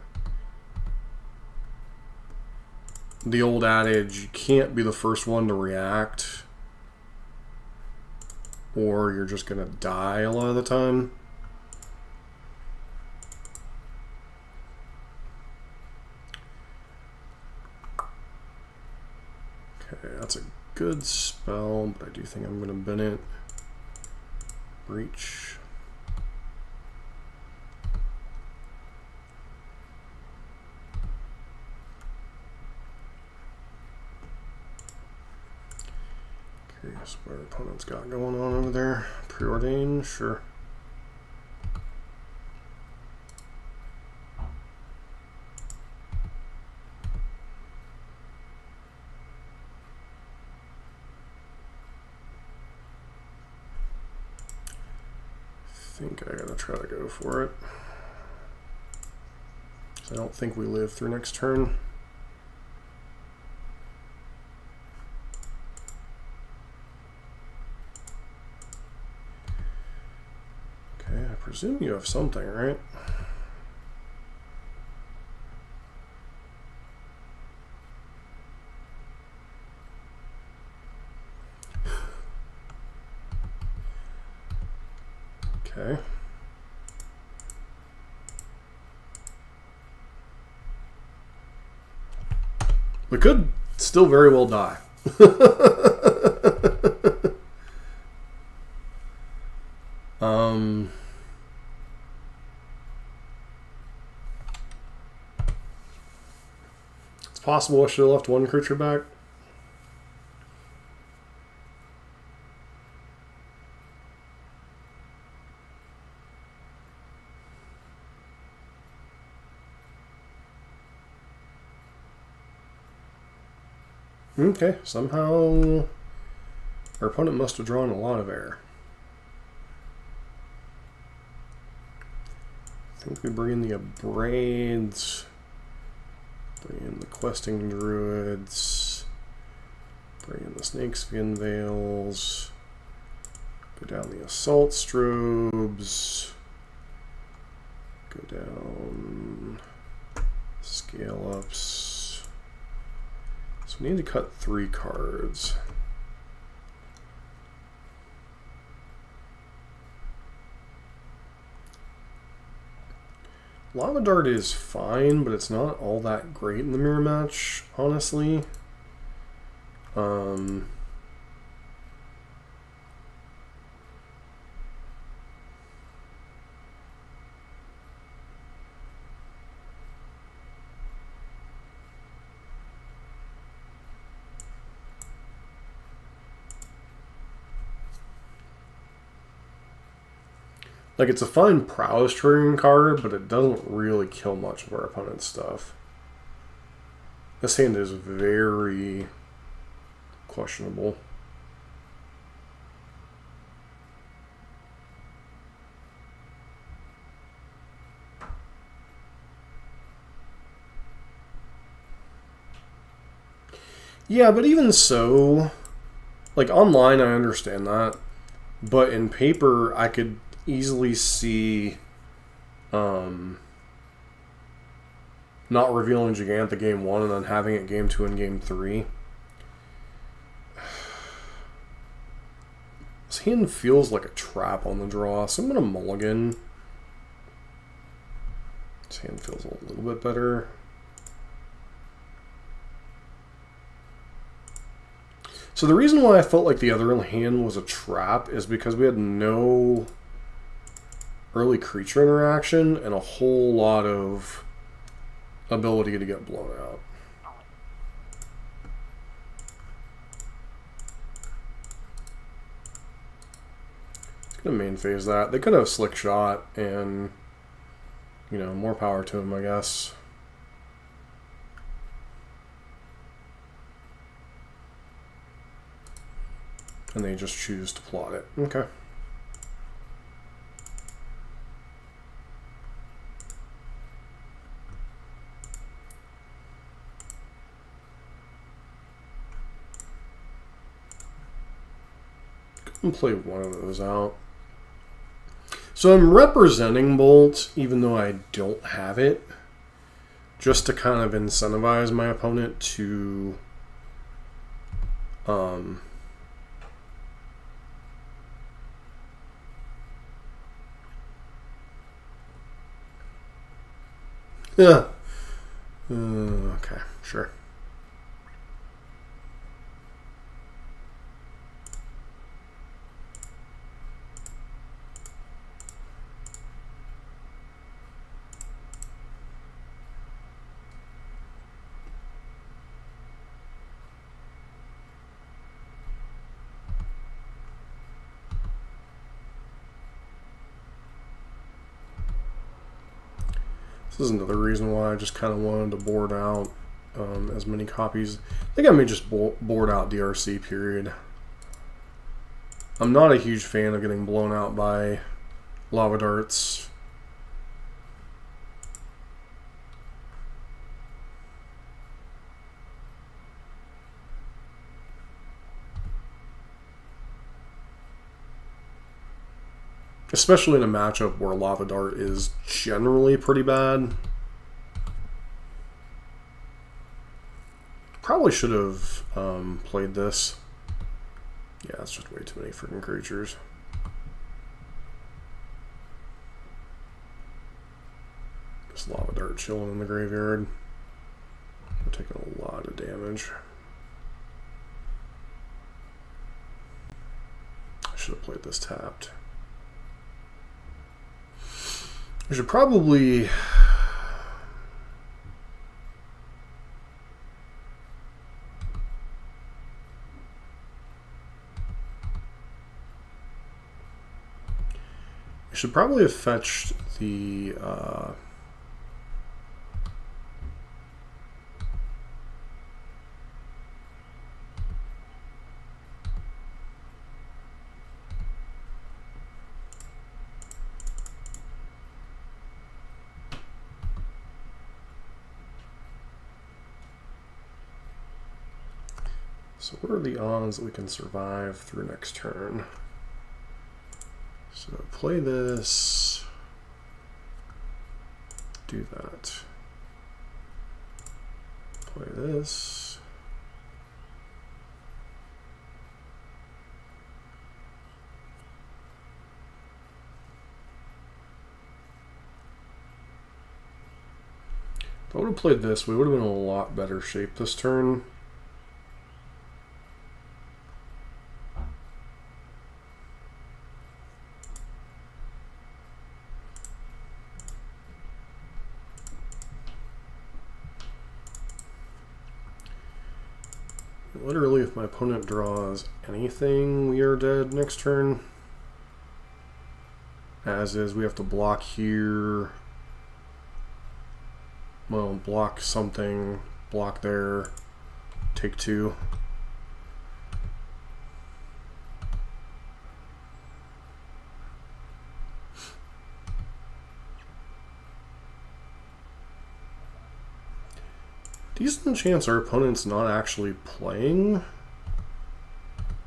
old adage, you can't be the first one to react, or you're just going to die a lot of the time. Okay, that's a good spell, but I do think I'm going to bin it. Breach. Curious what our opponent's got going on over there. Preordain, sure. I think I gotta try to go for it. I don't think we live through next turn. Okay, I presume you have something, right? Okay. We could still very well die. It's possible I should have left one creature back. Okay, somehow our opponent must have drawn a lot of air. I think we bring in the Abrades, bring in the Questing Druids, bring in the Snakeskin Veils, go down the Assault Strobes, go down Scale Ups. So we need to cut 3 cards. Lava Dart is fine, but it's not all that great in the mirror match, honestly. Like, it's a fine prowess triggering card, but it doesn't really kill much of our opponent's stuff. This hand is very questionable. Yeah, but even so, like online I understand that. But in paper I could easily see not revealing Gigantha game 1 and then having it game 2 and game 3. This hand feels like a trap on the draw, so I'm going to mulligan. This hand feels a little bit better. So the reason why I felt like the other hand was a trap is because we had no early creature interaction and a whole lot of ability to get blown out. It's going to main phase that. They could have Slick Shot and, you know, more power to them, I guess. And they just choose to plot it. Okay. And play one of those out. So I'm representing Bolt, even though I don't have it, just to kind of incentivize my opponent to yeah. Okay, sure. This is another reason why I just kind of wanted to board out as many copies. I think I may just board out DRC, period. I'm not a huge fan of getting blown out by lava darts. Especially in a matchup where Lava Dart is generally pretty bad. Probably should have played this. Yeah, it's just way too many freaking creatures. Just Lava Dart chilling in the graveyard. We're taking a lot of damage. I should have played this tapped. I should probably have fetched the so what are the odds that we can survive through next turn? So play this, do that, play this, if I would have played this, we would have been in a lot better shape this turn. Literally, if my opponent draws anything, we are dead next turn. As is, we have to block here. Well, block something, block there, take 2. Decent chance our opponent's not actually playing.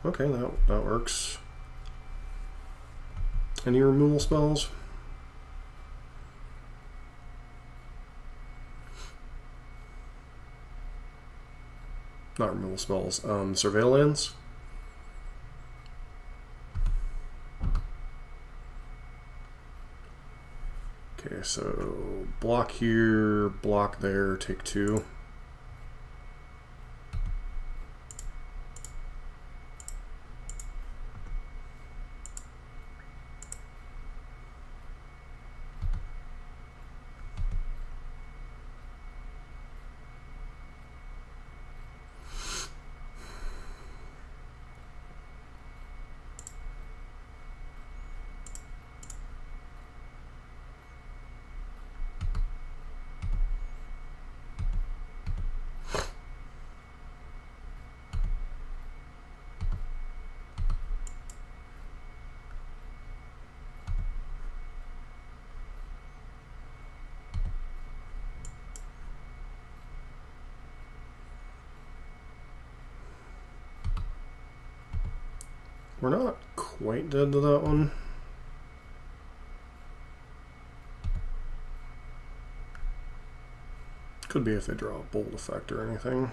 Okay, that works. Any removal spells? Not removal spells, surveillance. Okay, so block here, block there, take 2. We're not quite dead to that one. Could be if they draw a bold effect or anything.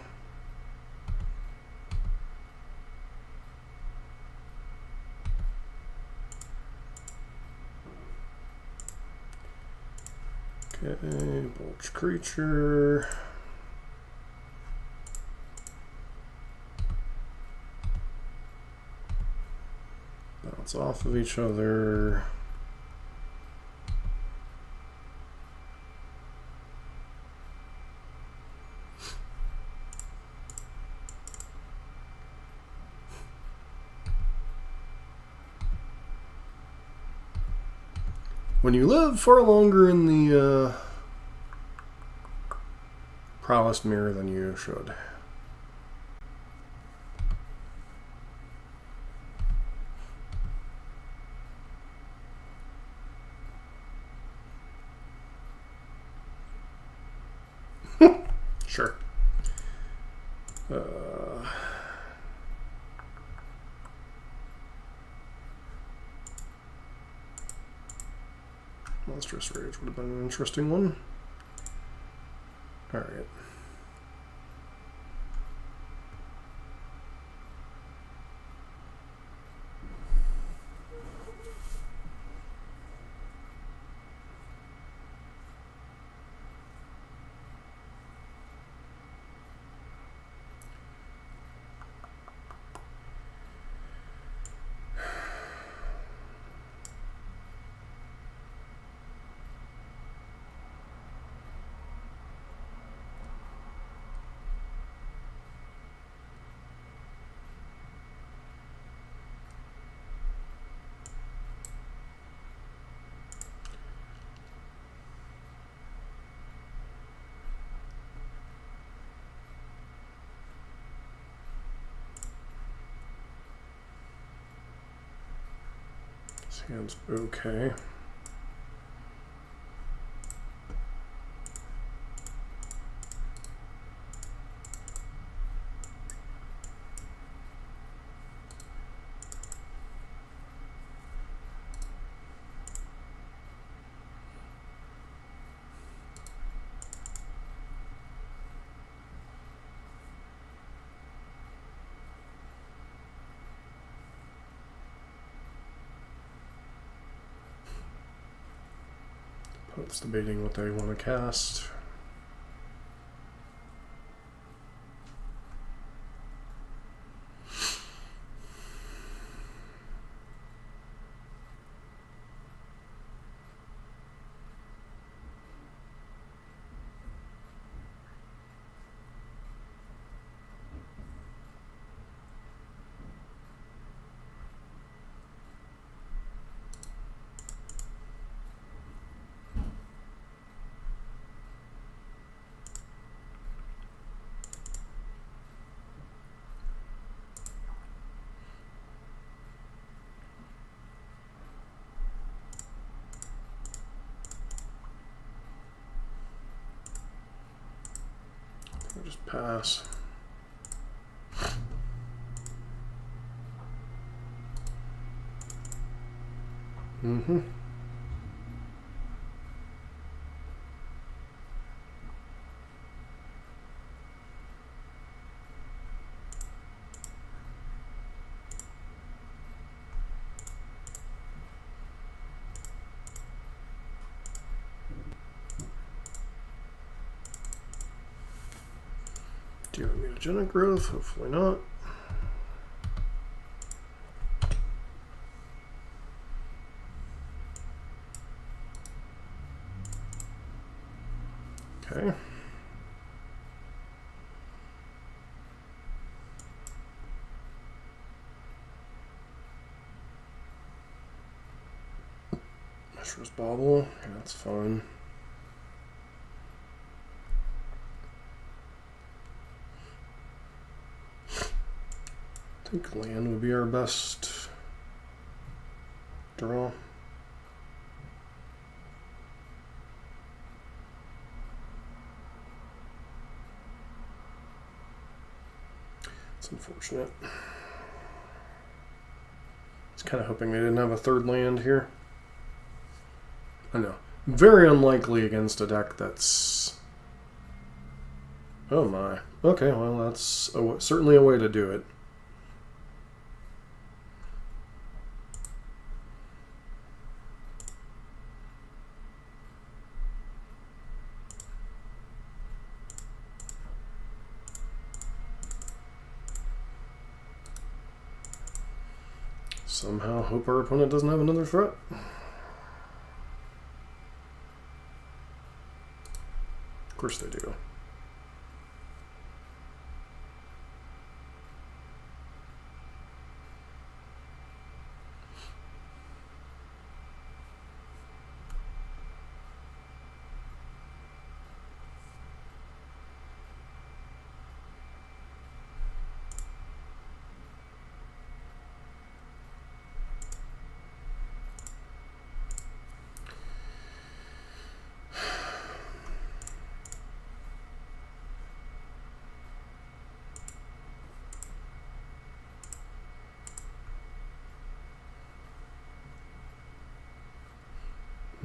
Okay, bulge creature. Bounce off of each other. When you live far longer in the Prowess mirror than you should. Sure. Monstrous Rage would have been an interesting one. Alright. This hand's okay. Opponent's debating what they want to cast. just pass. Mm-hmm. Do you have mutagenic growth? Hopefully not. Okay. Mishra's Bauble. Yeah, that's fine. I think land would be our best draw. It's unfortunate. I was kind of hoping they didn't have a third land here. I know. Very unlikely against a deck that's... Oh my. Okay, well that's certainly a way to do it. Somehow hope our opponent doesn't have another threat. Of course they do.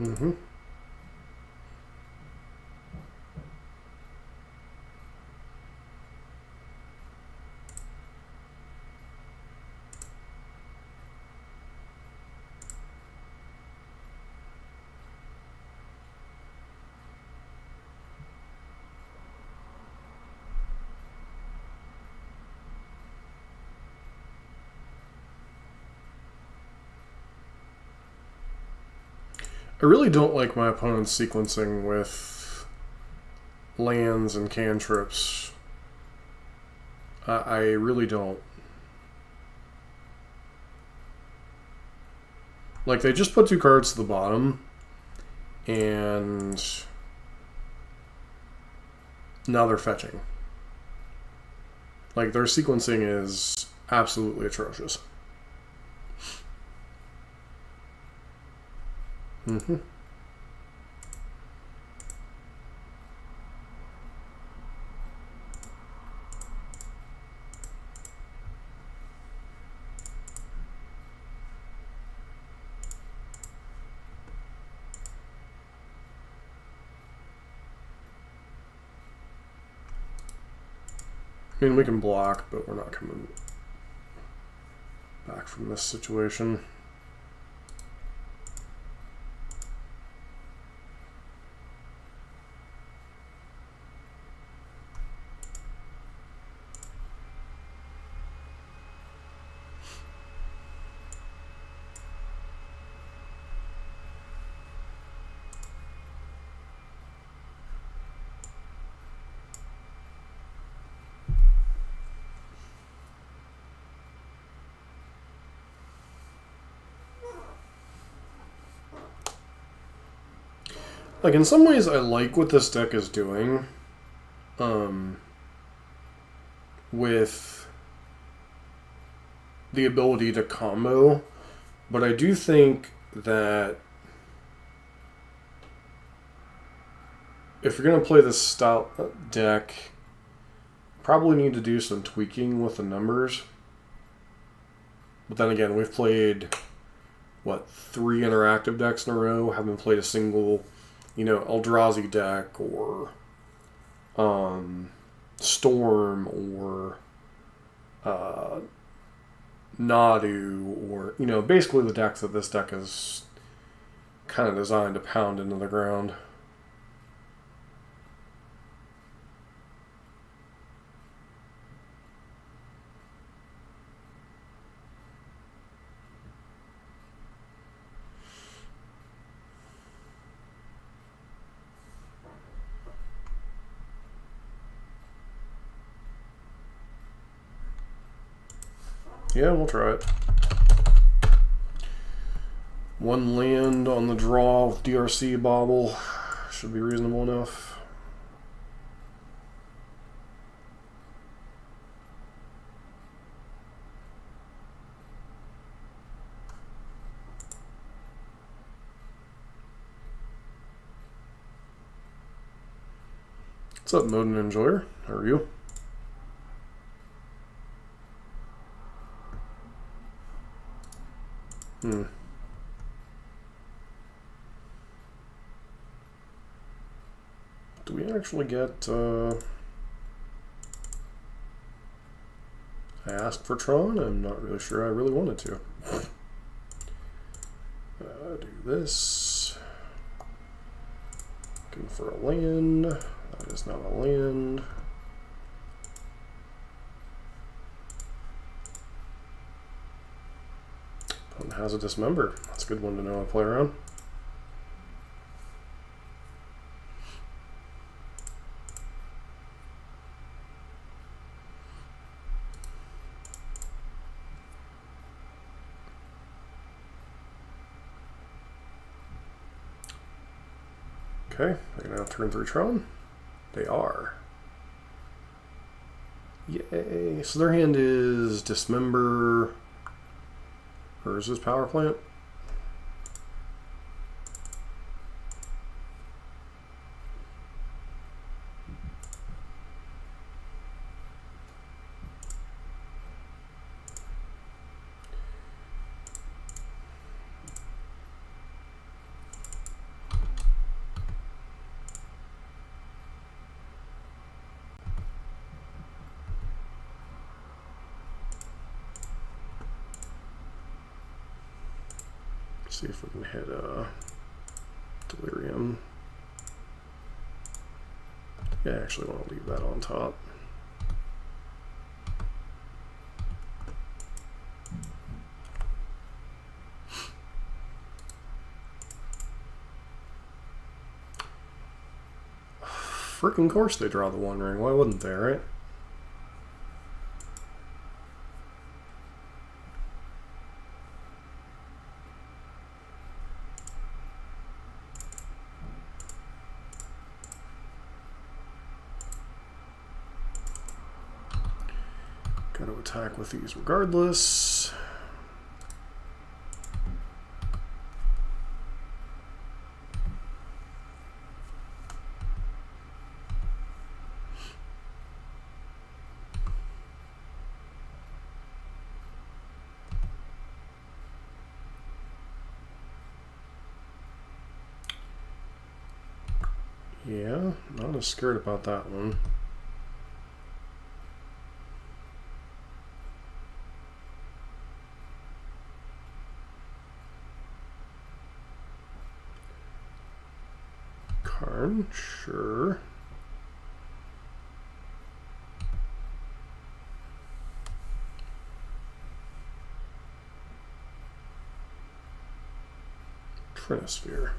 Mm-hmm. I really don't like my opponent's sequencing with lands and cantrips. I really don't. Like, they just put 2 cards to the bottom, and now they're fetching. Like, their sequencing is absolutely atrocious. Mm-hmm. I mean, we can block, but we're not coming back from this situation. Like, in some ways, I like what this deck is doing. With the ability to combo. But I do think that if you're going to play this style deck, Probably need to do some tweaking with the numbers. But then again, we've played, what, 3 interactive decks in a row? Haven't played a single, Eldrazi deck or Storm or Nadu or, basically the decks that this deck is kind of designed to pound into the ground. Yeah, we'll try it. 1 land on the draw with DRC Bobble. Should be reasonable enough. What's up, Modin Enjoyer? How are you? Do we actually get... I asked for Tron? I'm not really sure I really wanted to. Do this. Looking for a land. That is not a land. Opponent has a Dismember. That's a good one to know how to play around. Okay, they're going to have turn 3 Tron. They are. Yay. So their hand is Dismember. Or is this Power Plant? See if we can hit Delirium. Yeah, I actually want to leave that on top. Freaking course they draw the One Ring. Why wouldn't they, right? Got to attack with these regardless. Yeah, not as scared about that one. Karn, sure. Trinisphere.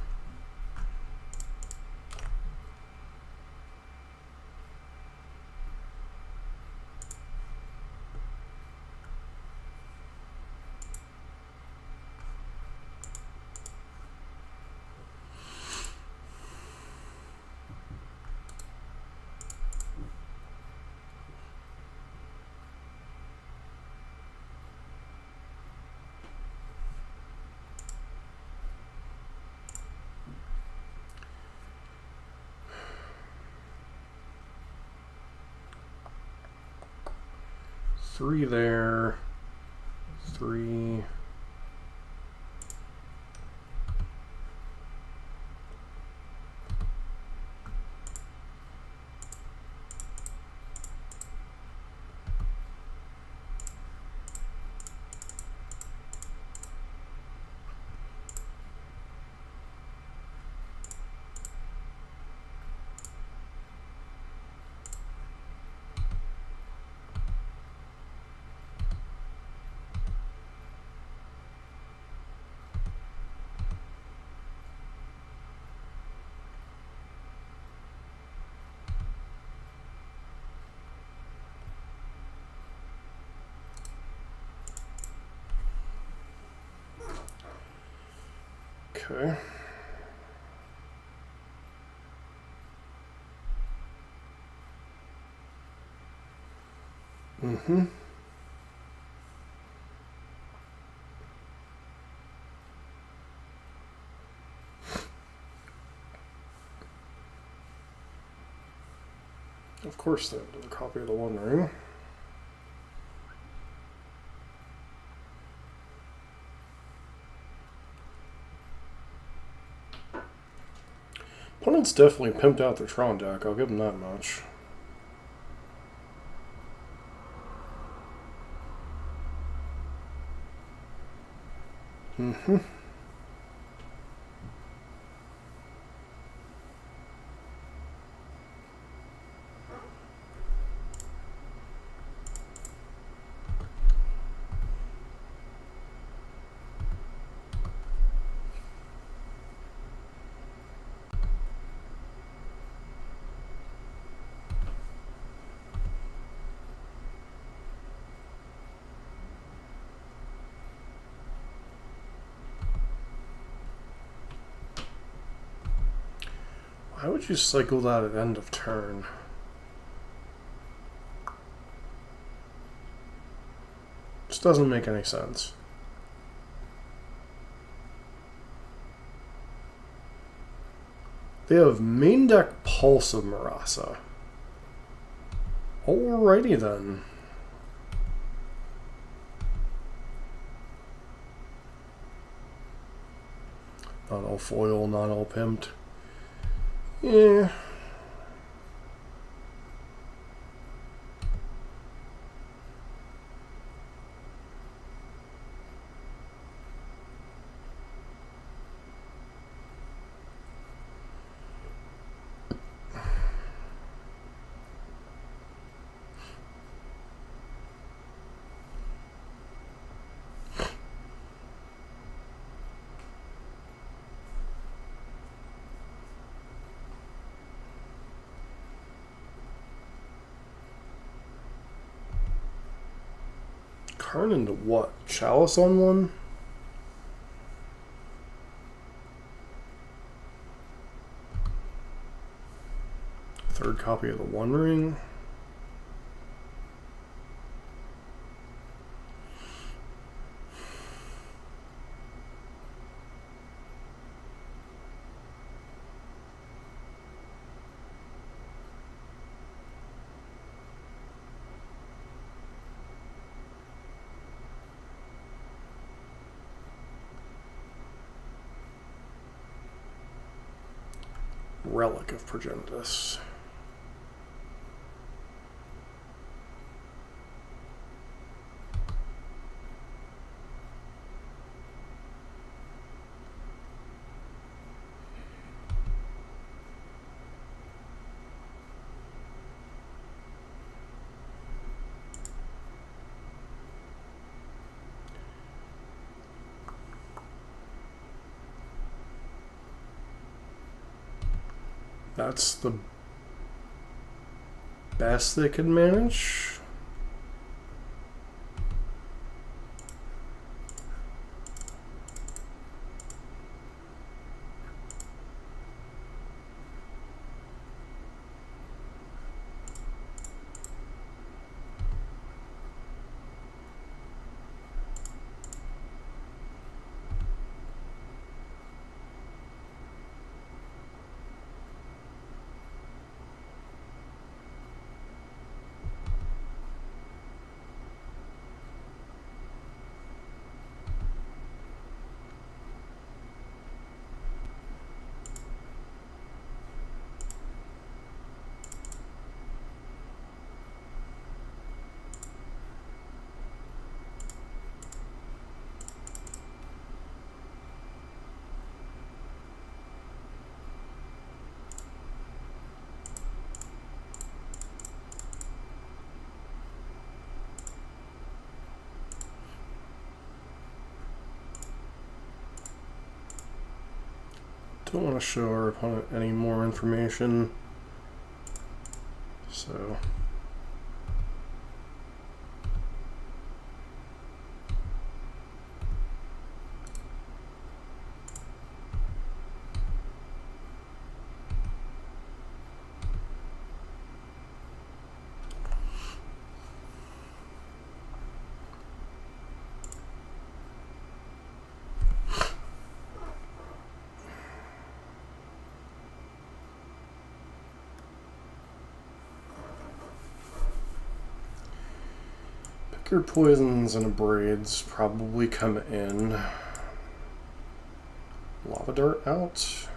3 there. 3. Okay. Mm-hmm. Of course, they have another copy of the One Ring. Opponents definitely pimped out their Tron deck, I'll give them that much. Mm-hmm. Why would you cycle that at end of turn? This doesn't make any sense. They have main deck Pulse of Marasa. Alrighty then. Not all foil, not all pimped. Yeah. Karn into what? Chalice on one? Third copy of the One Ring. Relic of Progenitus. That's the best they could manage. Don't want to show our opponent any more information. So your poisons and abrades probably come in. Lava Dart out.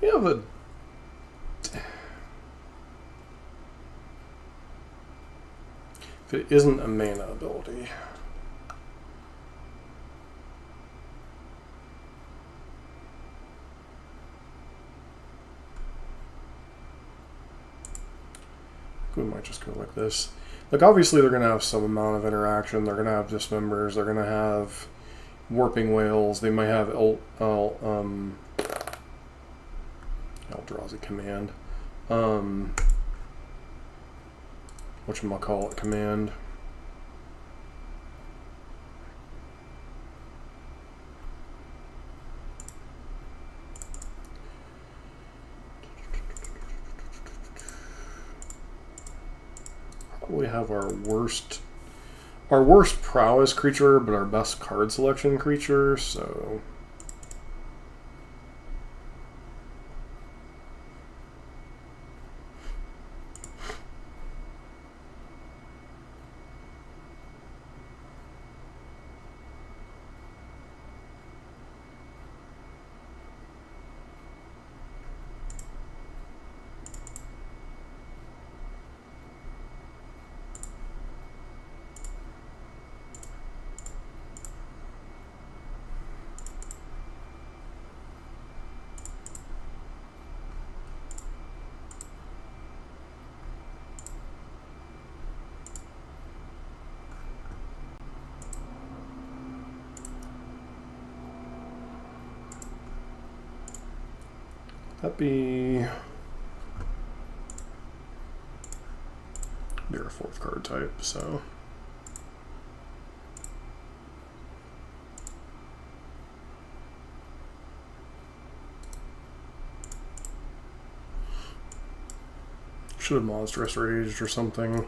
You have a... If it isn't a mana ability. We might just go like this. Like, obviously they're going to have some amount of interaction. They're going to have dismembers. They're going to have warping whales. They might have Eldrazi command. Whatchamacallit command. We have our worst prowess creature, but our best card selection creature, so that'd be our fourth card type, so should have Monstrous Raged or something.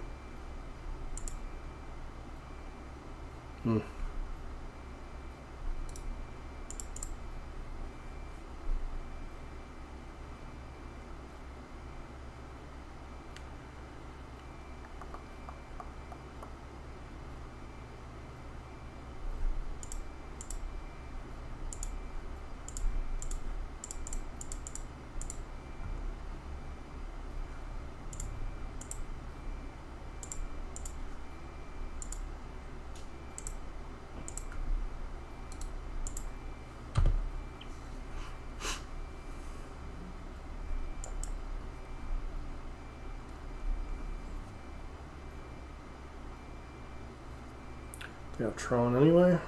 Yeah, Tron anyway.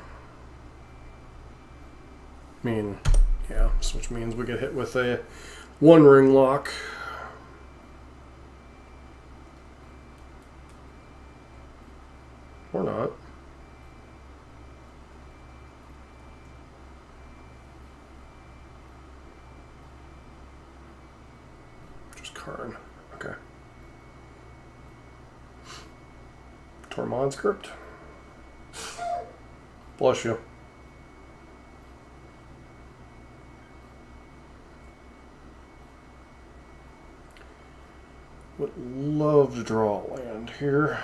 I mean, yeah, which means we get hit with a one ring lock. Or not. Just Karn. Okay. Tormod script. Bless you. Would love to draw a land here.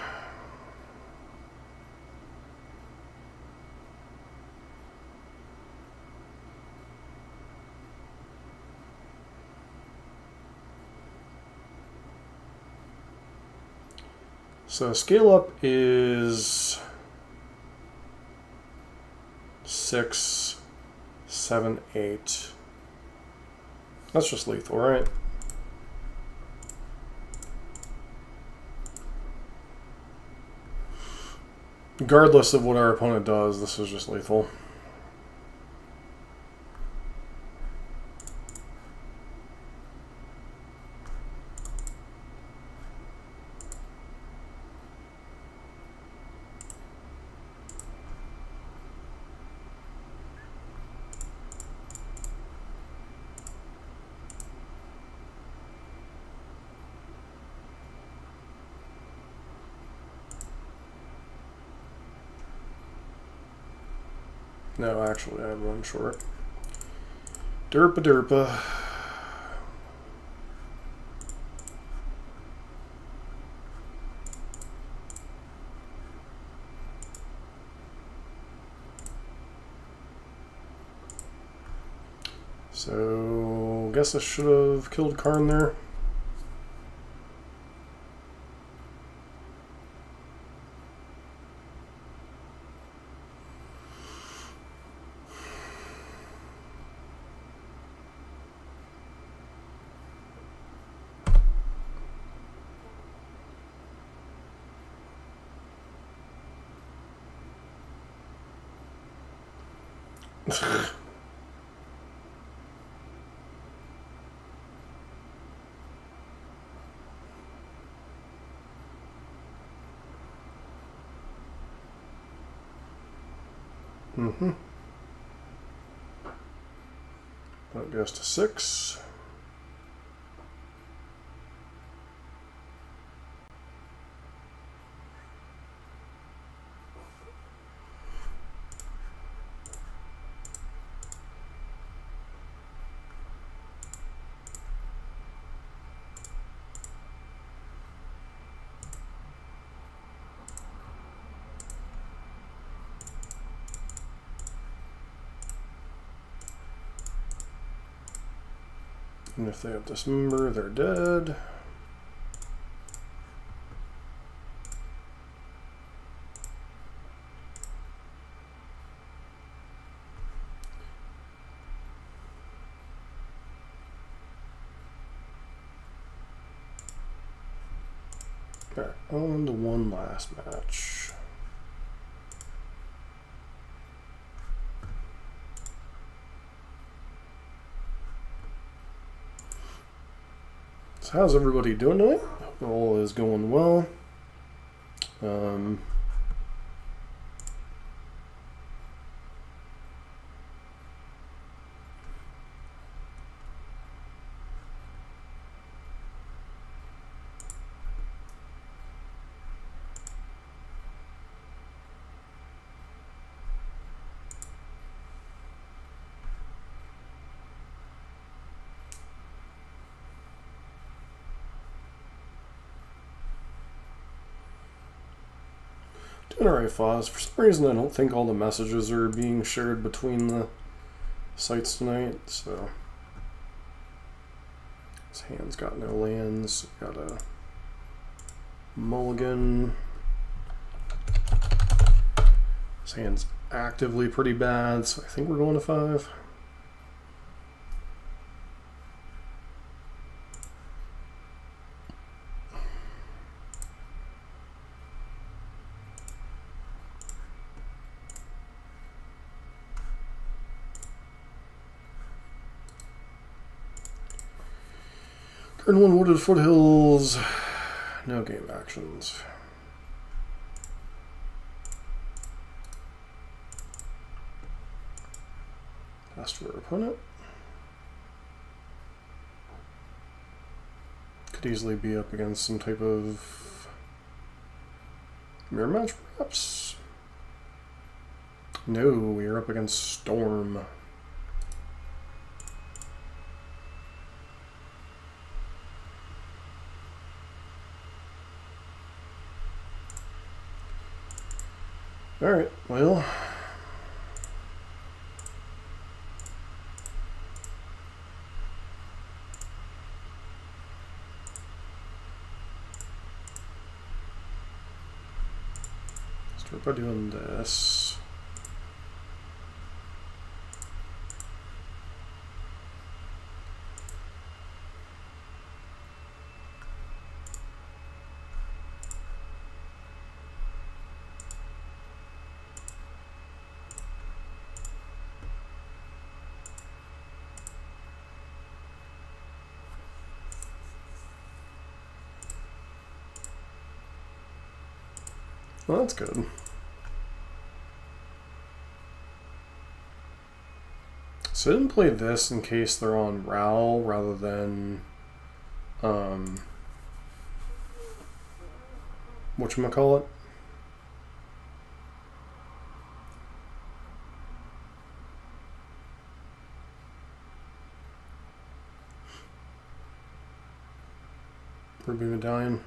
So scale up is 6, 7, 8. That's just lethal, right? Regardless of what our opponent does, this is just lethal. No, actually, I have one short. Derpa derpa. So, guess I should have killed Karn there. That goes to 6. And if they have Dismember, they're dead. Alright, on to one last match. So how's everybody doing tonight? All is going well. Doing alright, Foz. For some reason, I don't think all the messages are being shared between the sites tonight, so. His hand's got no lands. Got a mulligan. His hand's actively pretty bad, so I think we're going to 5. Turn 1 Wooded Foothills. No game actions. Pass to our opponent. Could easily be up against some type of mirror match, perhaps? No, we are up against Storm. Alright, well. Start by doing this. Well, that's good. So I didn't play this in case they're on Ral rather than whatchamacallit? Ruby Medallion.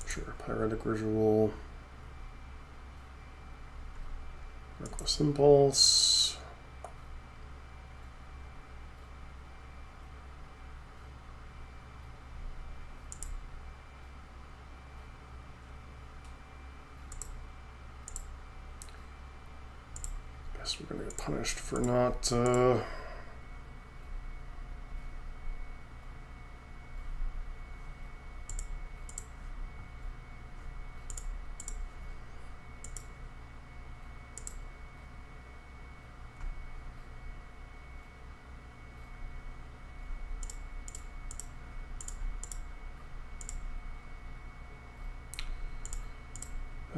Sure, Pyretic Ritual. Reckless Impulse. Guess we're gonna get punished for not that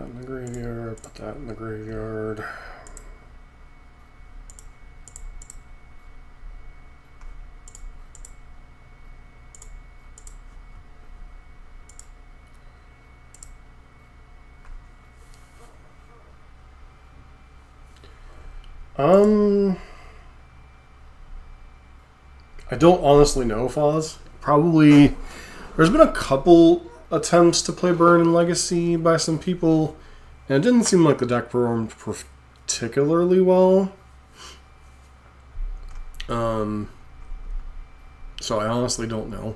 in the graveyard, put that in the graveyard. I don't honestly know, Foz. Probably, there's been a couple attempts to play Burn in Legacy by some people, and it didn't seem like the deck performed particularly well. So I honestly don't know.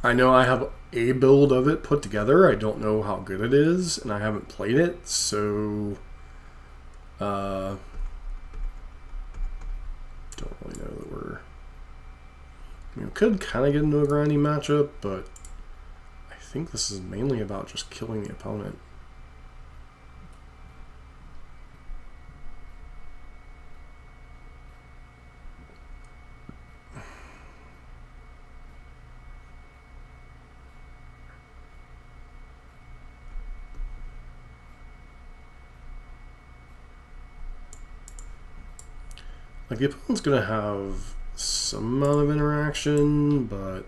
I know I have a build of it put together. I don't know how good it is, and I haven't played it, so don't really know that we're... I mean, we could kind of get into a grindy matchup, but I think this is mainly about just killing the opponent. Like, the opponent's going to have some amount of interaction, but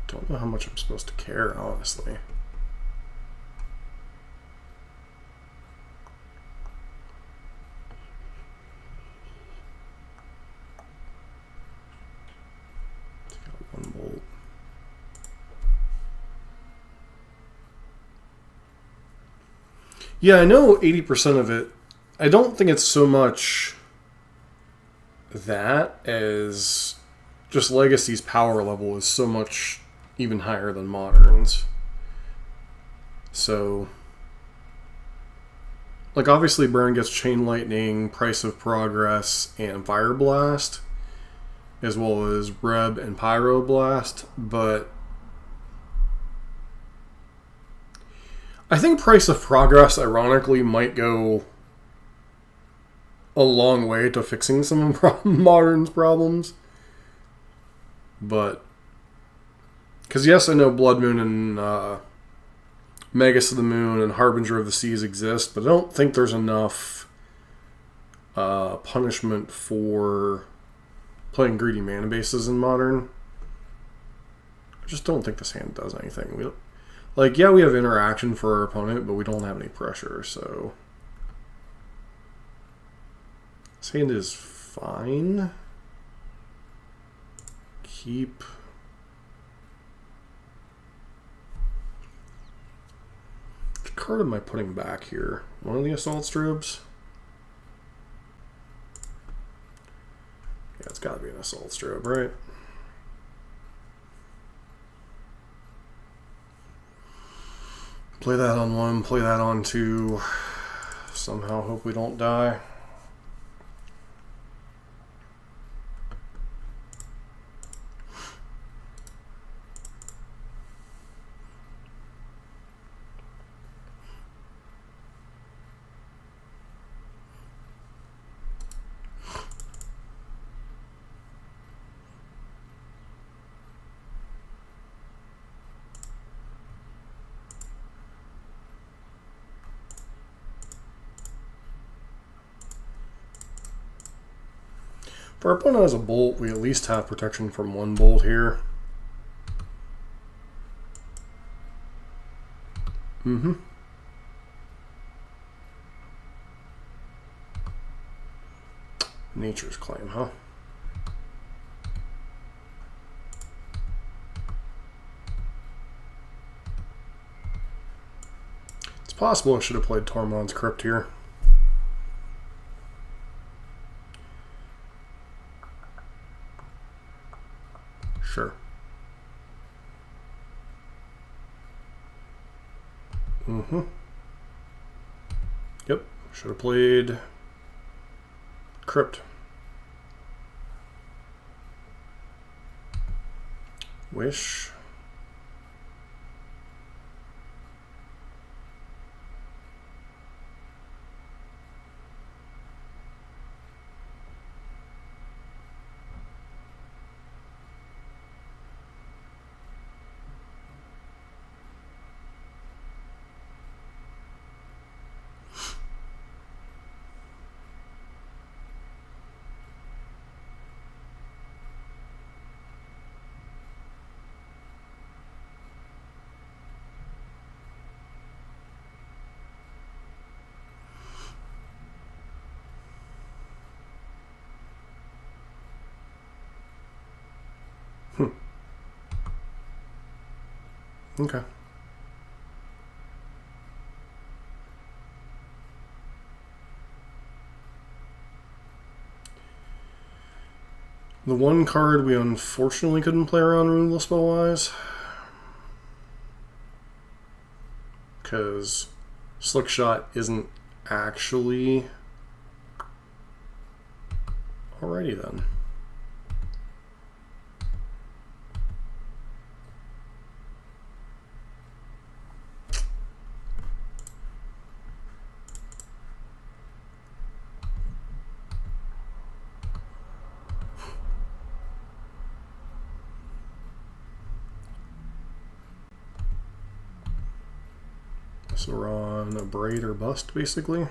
don't know how much I'm supposed to care, honestly. Got 1 bolt. Yeah, I know 80% of it. I don't think it's so much that as just Legacy's power level is so much even higher than Modern's. So, like, obviously Burn gets Chain Lightning, Price of Progress, and Fire Blast, as well as Reb and Pyro Blast, but I think Price of Progress, ironically, might go a long way to fixing some of Modern's problems. But, because yes, I know Blood Moon and Magus of the Moon and Harbinger of the Seas exist, but I don't think there's enough punishment for playing greedy mana bases in Modern. I just don't think this hand does anything. We don't, like, yeah, we have interaction for our opponent, but we don't have any pressure, so... This hand is fine. Keep. Which card am I putting back here? One of the Assault Strobes? Yeah, it's got to be an Assault Strobe, right? Play that on 1, play that on 2. Somehow hope we don't die. If our opponent has a bolt, we at least have protection from 1 bolt here. Nature's Claim, huh? It's possible I should have played Tormod's Crypt here. Sure. Yep, should have played Crypt. Wish. Okay. The one card we unfortunately couldn't play around Ruthless Spellwise, because Slick Shot isn't actually... Alrighty then. So we're on a braid or bust, basically.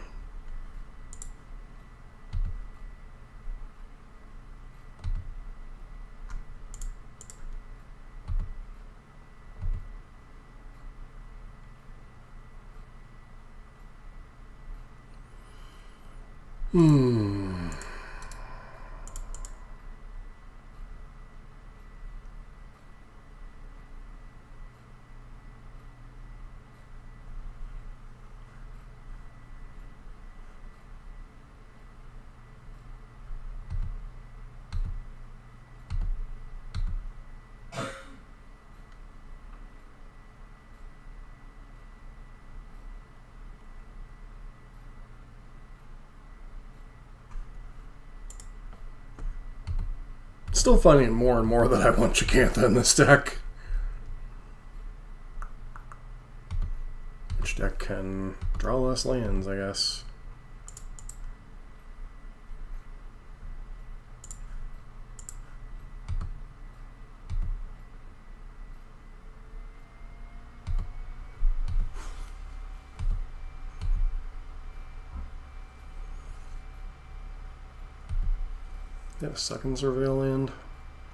Still finding more and more that I want Jacantha in this deck. Which deck can draw less lands, I guess. They have a second Surveil land?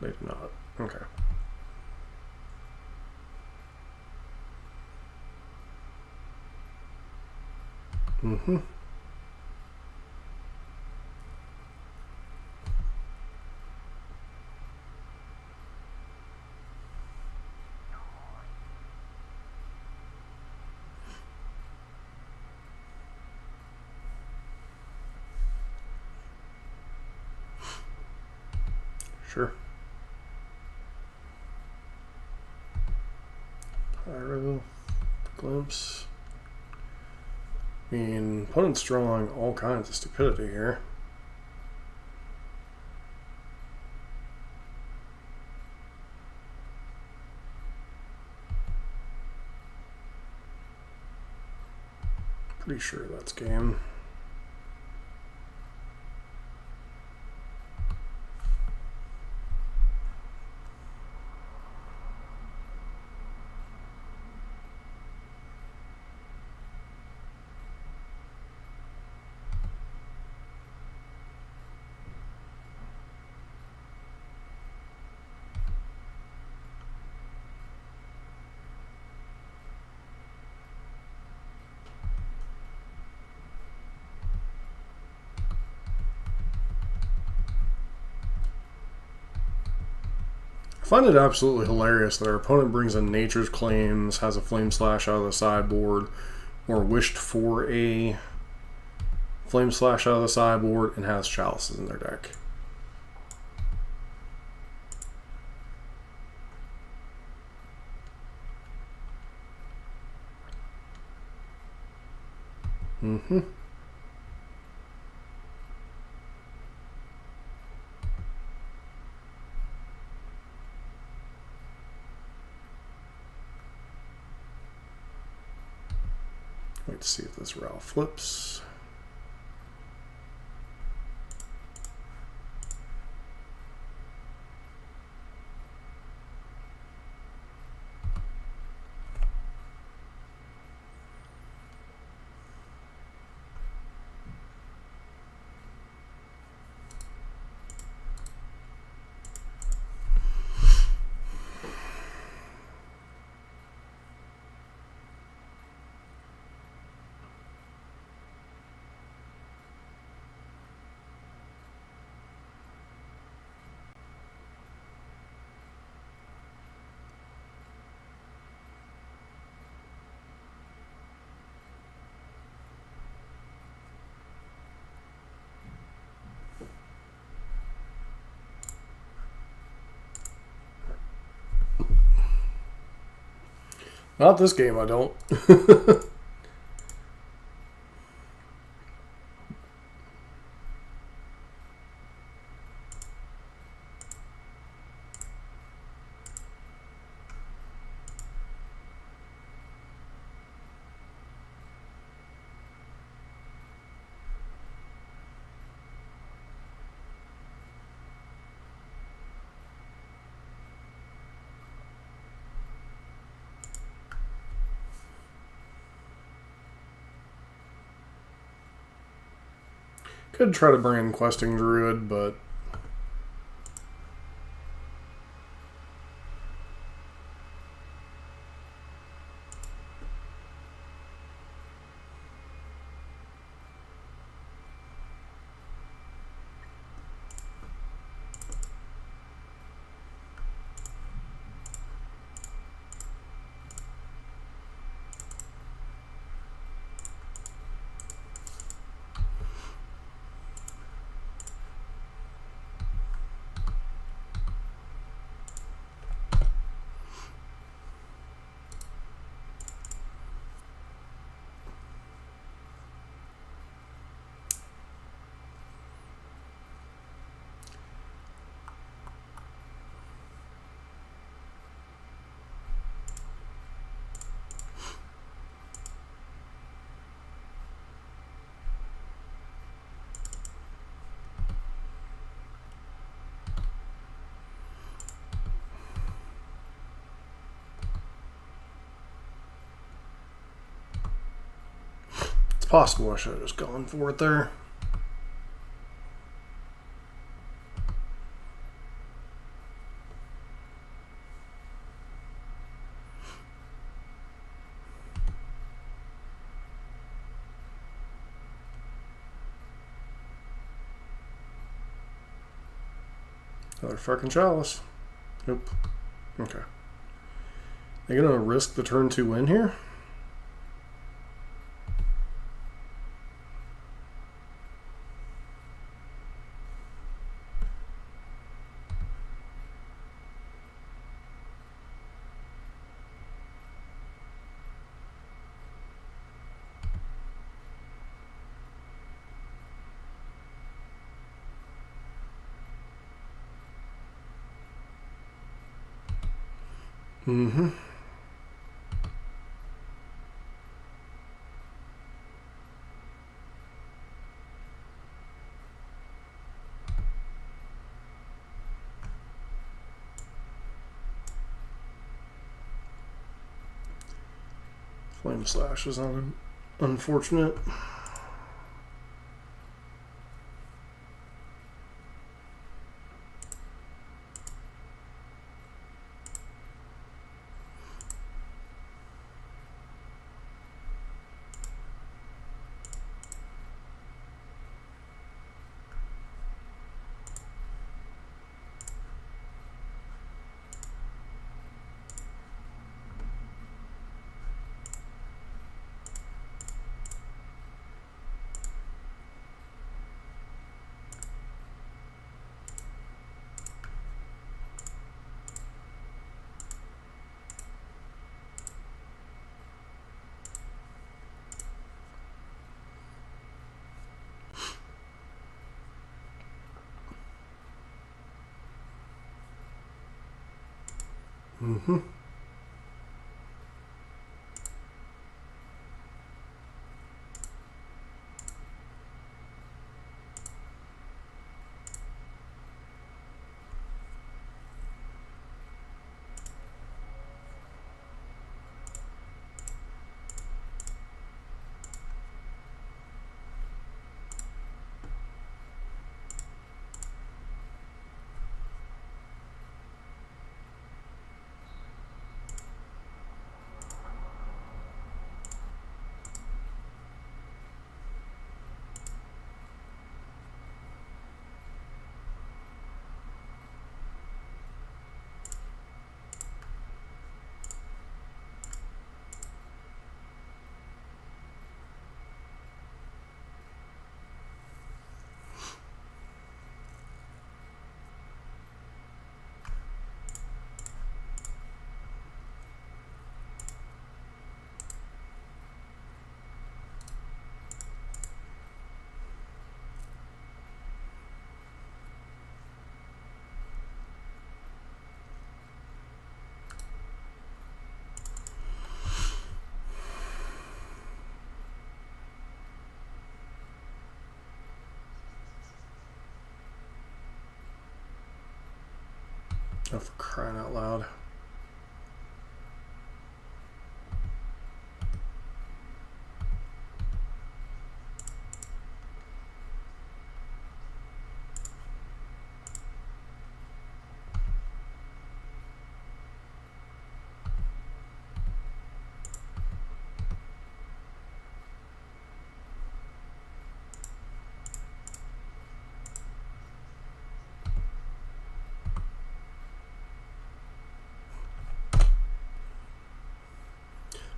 They do not. Okay. Sure. Pyro, glimpse. I mean, opponent's drawing all kinds of stupidity here. Pretty sure that's game. I find it absolutely hilarious that our opponent brings in Nature's Claims, has a Flame Slash out of the sideboard, or wished for a Flame Slash out of the sideboard, and has Chalices in their deck. Wait to see if this row flips. Not this game, I don't. Could try to bring in Questing Druid, but it's possible I should have just gone for it there. Another fucking Chalice. Nope. Okay. They gonna risk the turn 2 win here? Mm-hmm. Flame Slash is unfortunate. Mm-hmm. Oh, for crying out loud.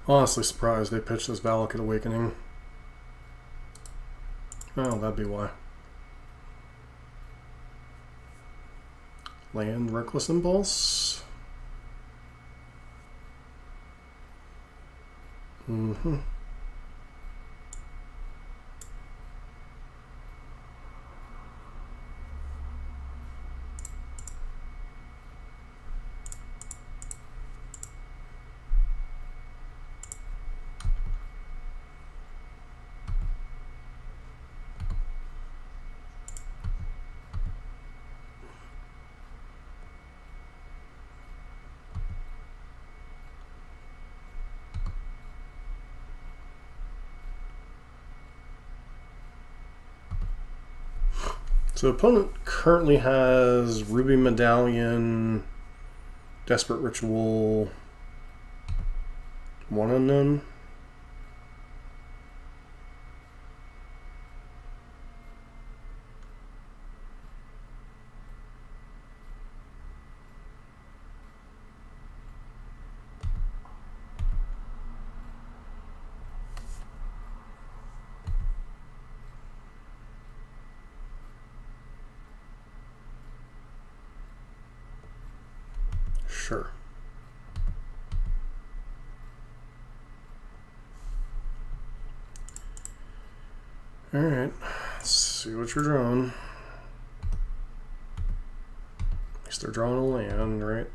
Honestly surprised they pitched this Valakut Awakening. Oh, that'd be why. Land Reckless Impulse. Mm-hmm. So opponent currently has Ruby Medallion, Desperate Ritual, one unknown. Sure. Alright, let's see what you're drawing. At least they're drawing a land, right?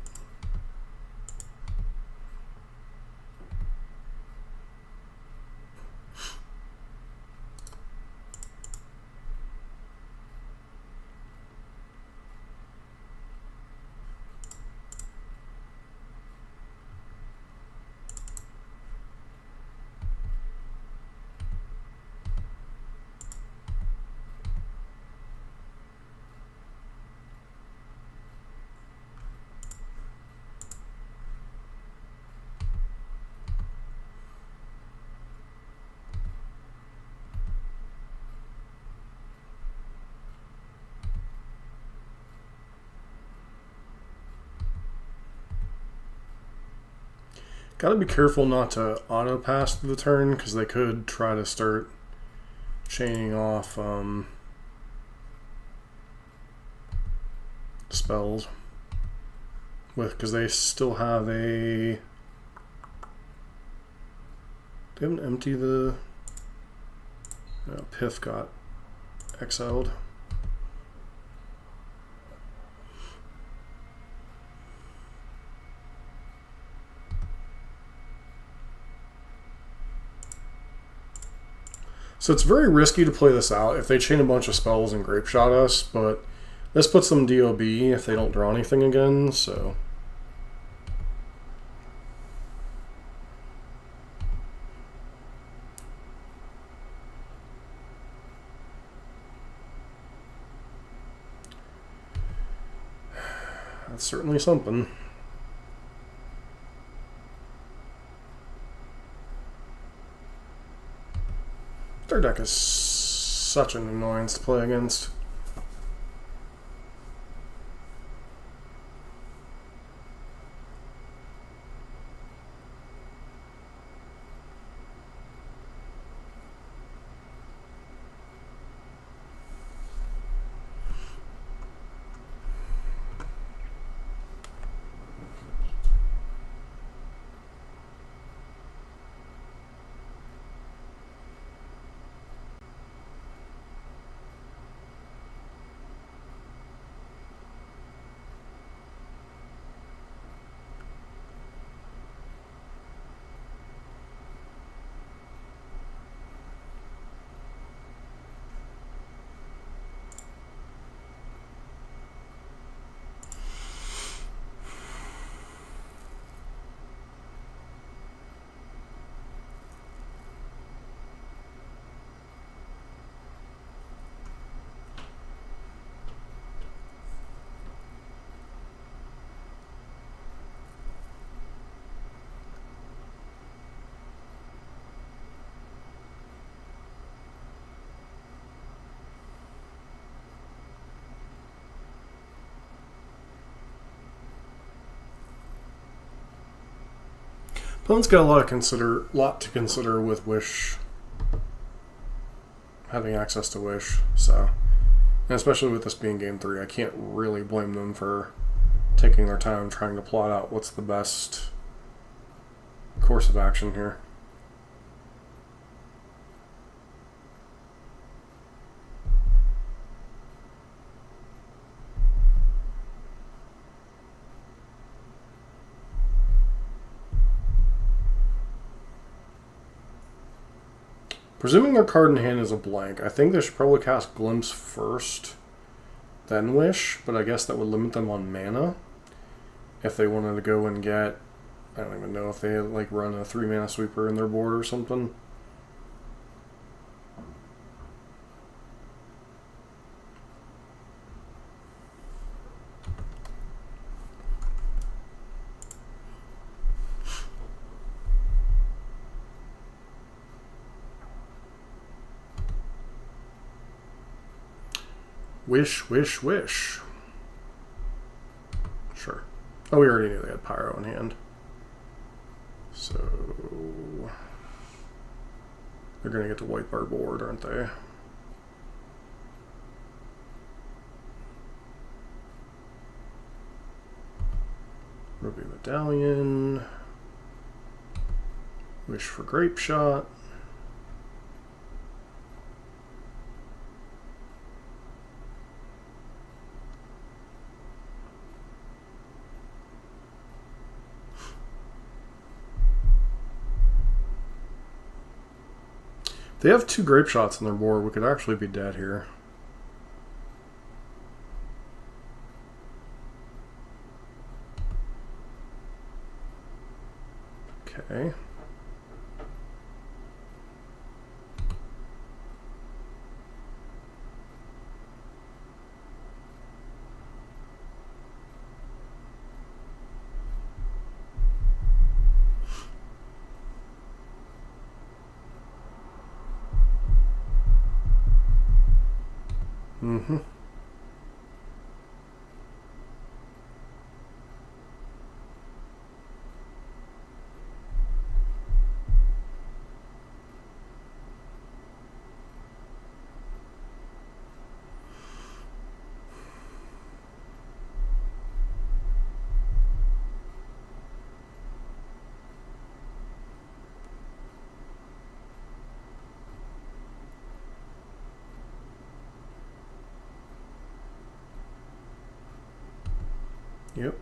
Gotta be careful not to auto pass through the turn because they could try to start chaining off spells because they still have a. They haven't emptied the. No, Piff got exiled. So it's very risky to play this out if they chain a bunch of spells and grape shot us, but this puts them DOB if they don't draw anything again, so. That's certainly something. Their deck is such an annoyance to play against. Opponent's got a lot to consider with Wish, having access to Wish. So, and especially with this being Game 3, I can't really blame them for taking their time trying to plot out what's the best course of action here. Presuming their card in hand is a blank, I think they should probably cast Glimpse first, then Wish, but I guess that would limit them on mana. If they wanted to go and get, I don't even know if they like run a 3-mana sweeper in their board or something. Wish, wish, wish. Sure. Oh, we already knew they had Pyro in hand. So they're going to get to wipe our board, aren't they? Ruby Medallion. Wish for Grape Shot. They have 2 Grape Shots on their board. We could actually be dead here. Okay. Mm-hmm. Yep.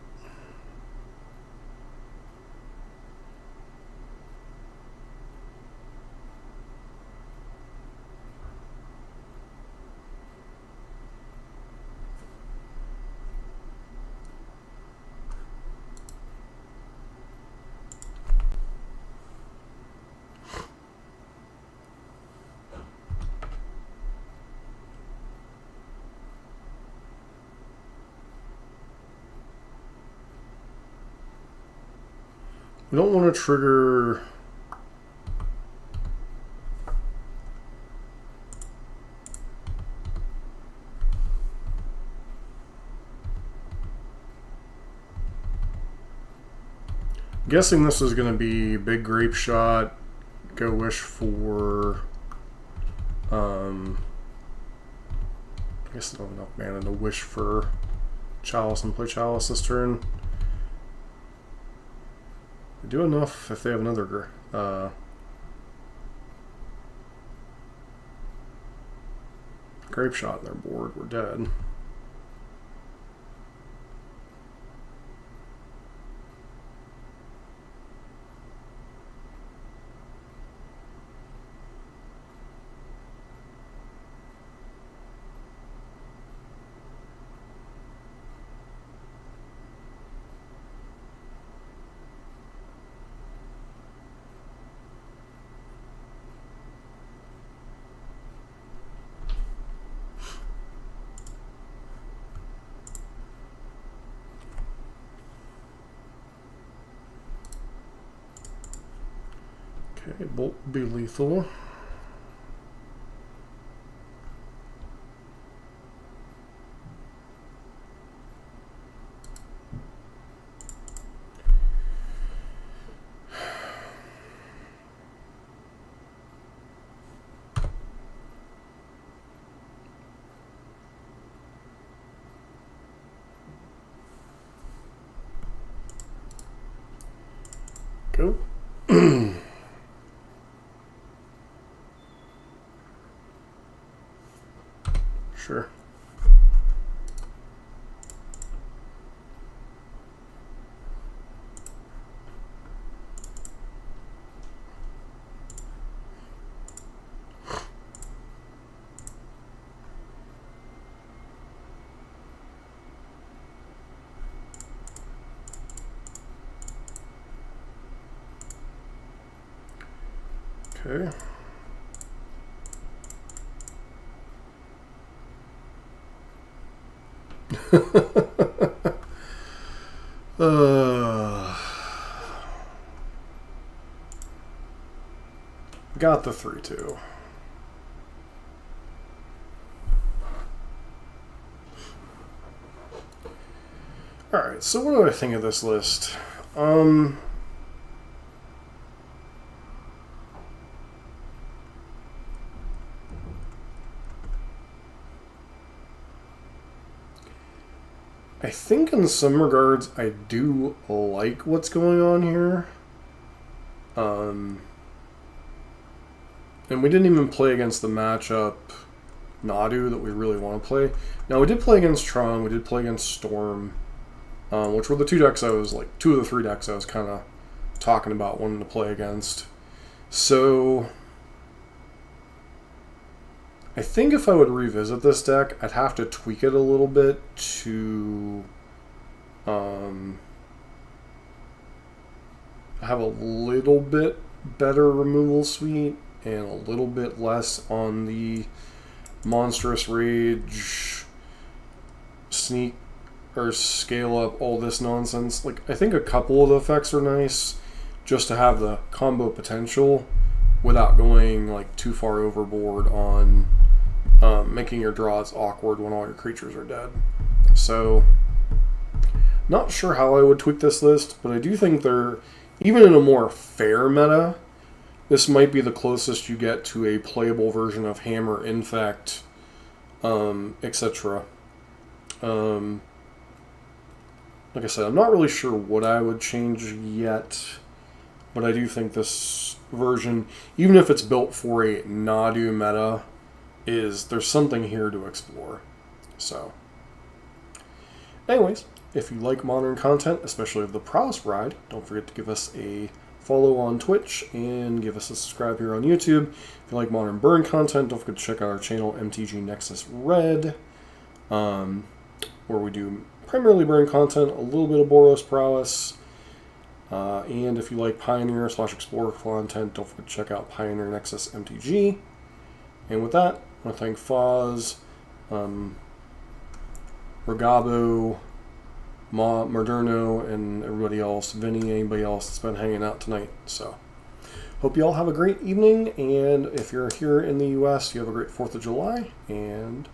We don't want to trigger... Guessing this is going to be big grape shot, go wish for... I guess I don't have enough mana to wish for Chalice and play Chalice this turn. They do enough if they have another grape shot on their board, we're dead. Okay, Bolt will be lethal. Go. Sure. Okay. Got the 3-2. Alright, so what do I think of this list? I think in some regards I do like what's going on here. And we didn't even play against the matchup Nadu that we really want to play. Now we did play against Tron, we did play against Storm, which were the two of the three decks I was kind of talking about wanting to play against. So I think if I would revisit this deck, I'd have to tweak it a little bit to have a little bit better removal suite and a little bit less on the monstrous rage, sneak, or scale up, all this nonsense. Like, I think a couple of the effects are nice just to have the combo potential without going like too far overboard on making your draws awkward when all your creatures are dead. So, not sure how I would tweak this list, but I do think they're, even in a more fair meta, this might be the closest you get to a playable version of Hammer, Infect, etc. Like I said, I'm not really sure what I would change yet, but I do think this version, even if it's built for a Nadu meta, there's something here to explore. So, anyways, If you like modern content, especially of the Prowess Bride, don't forget to give us a follow on Twitch and give us a subscribe here on YouTube. If you like modern burn content, don't forget to check out our channel MTG Nexus Red, where we do primarily burn content, a little bit of Boros Prowess. And if you like Pioneer/Explorer content, don't forget to check out Pioneer Nexus MTG. And with that, I want to thank Foz, Regabo, Moderno, and everybody else, Vinny, anybody else that's been hanging out tonight. So, hope you all have a great evening, and if you're here in the U.S., you have a great 4th of July, and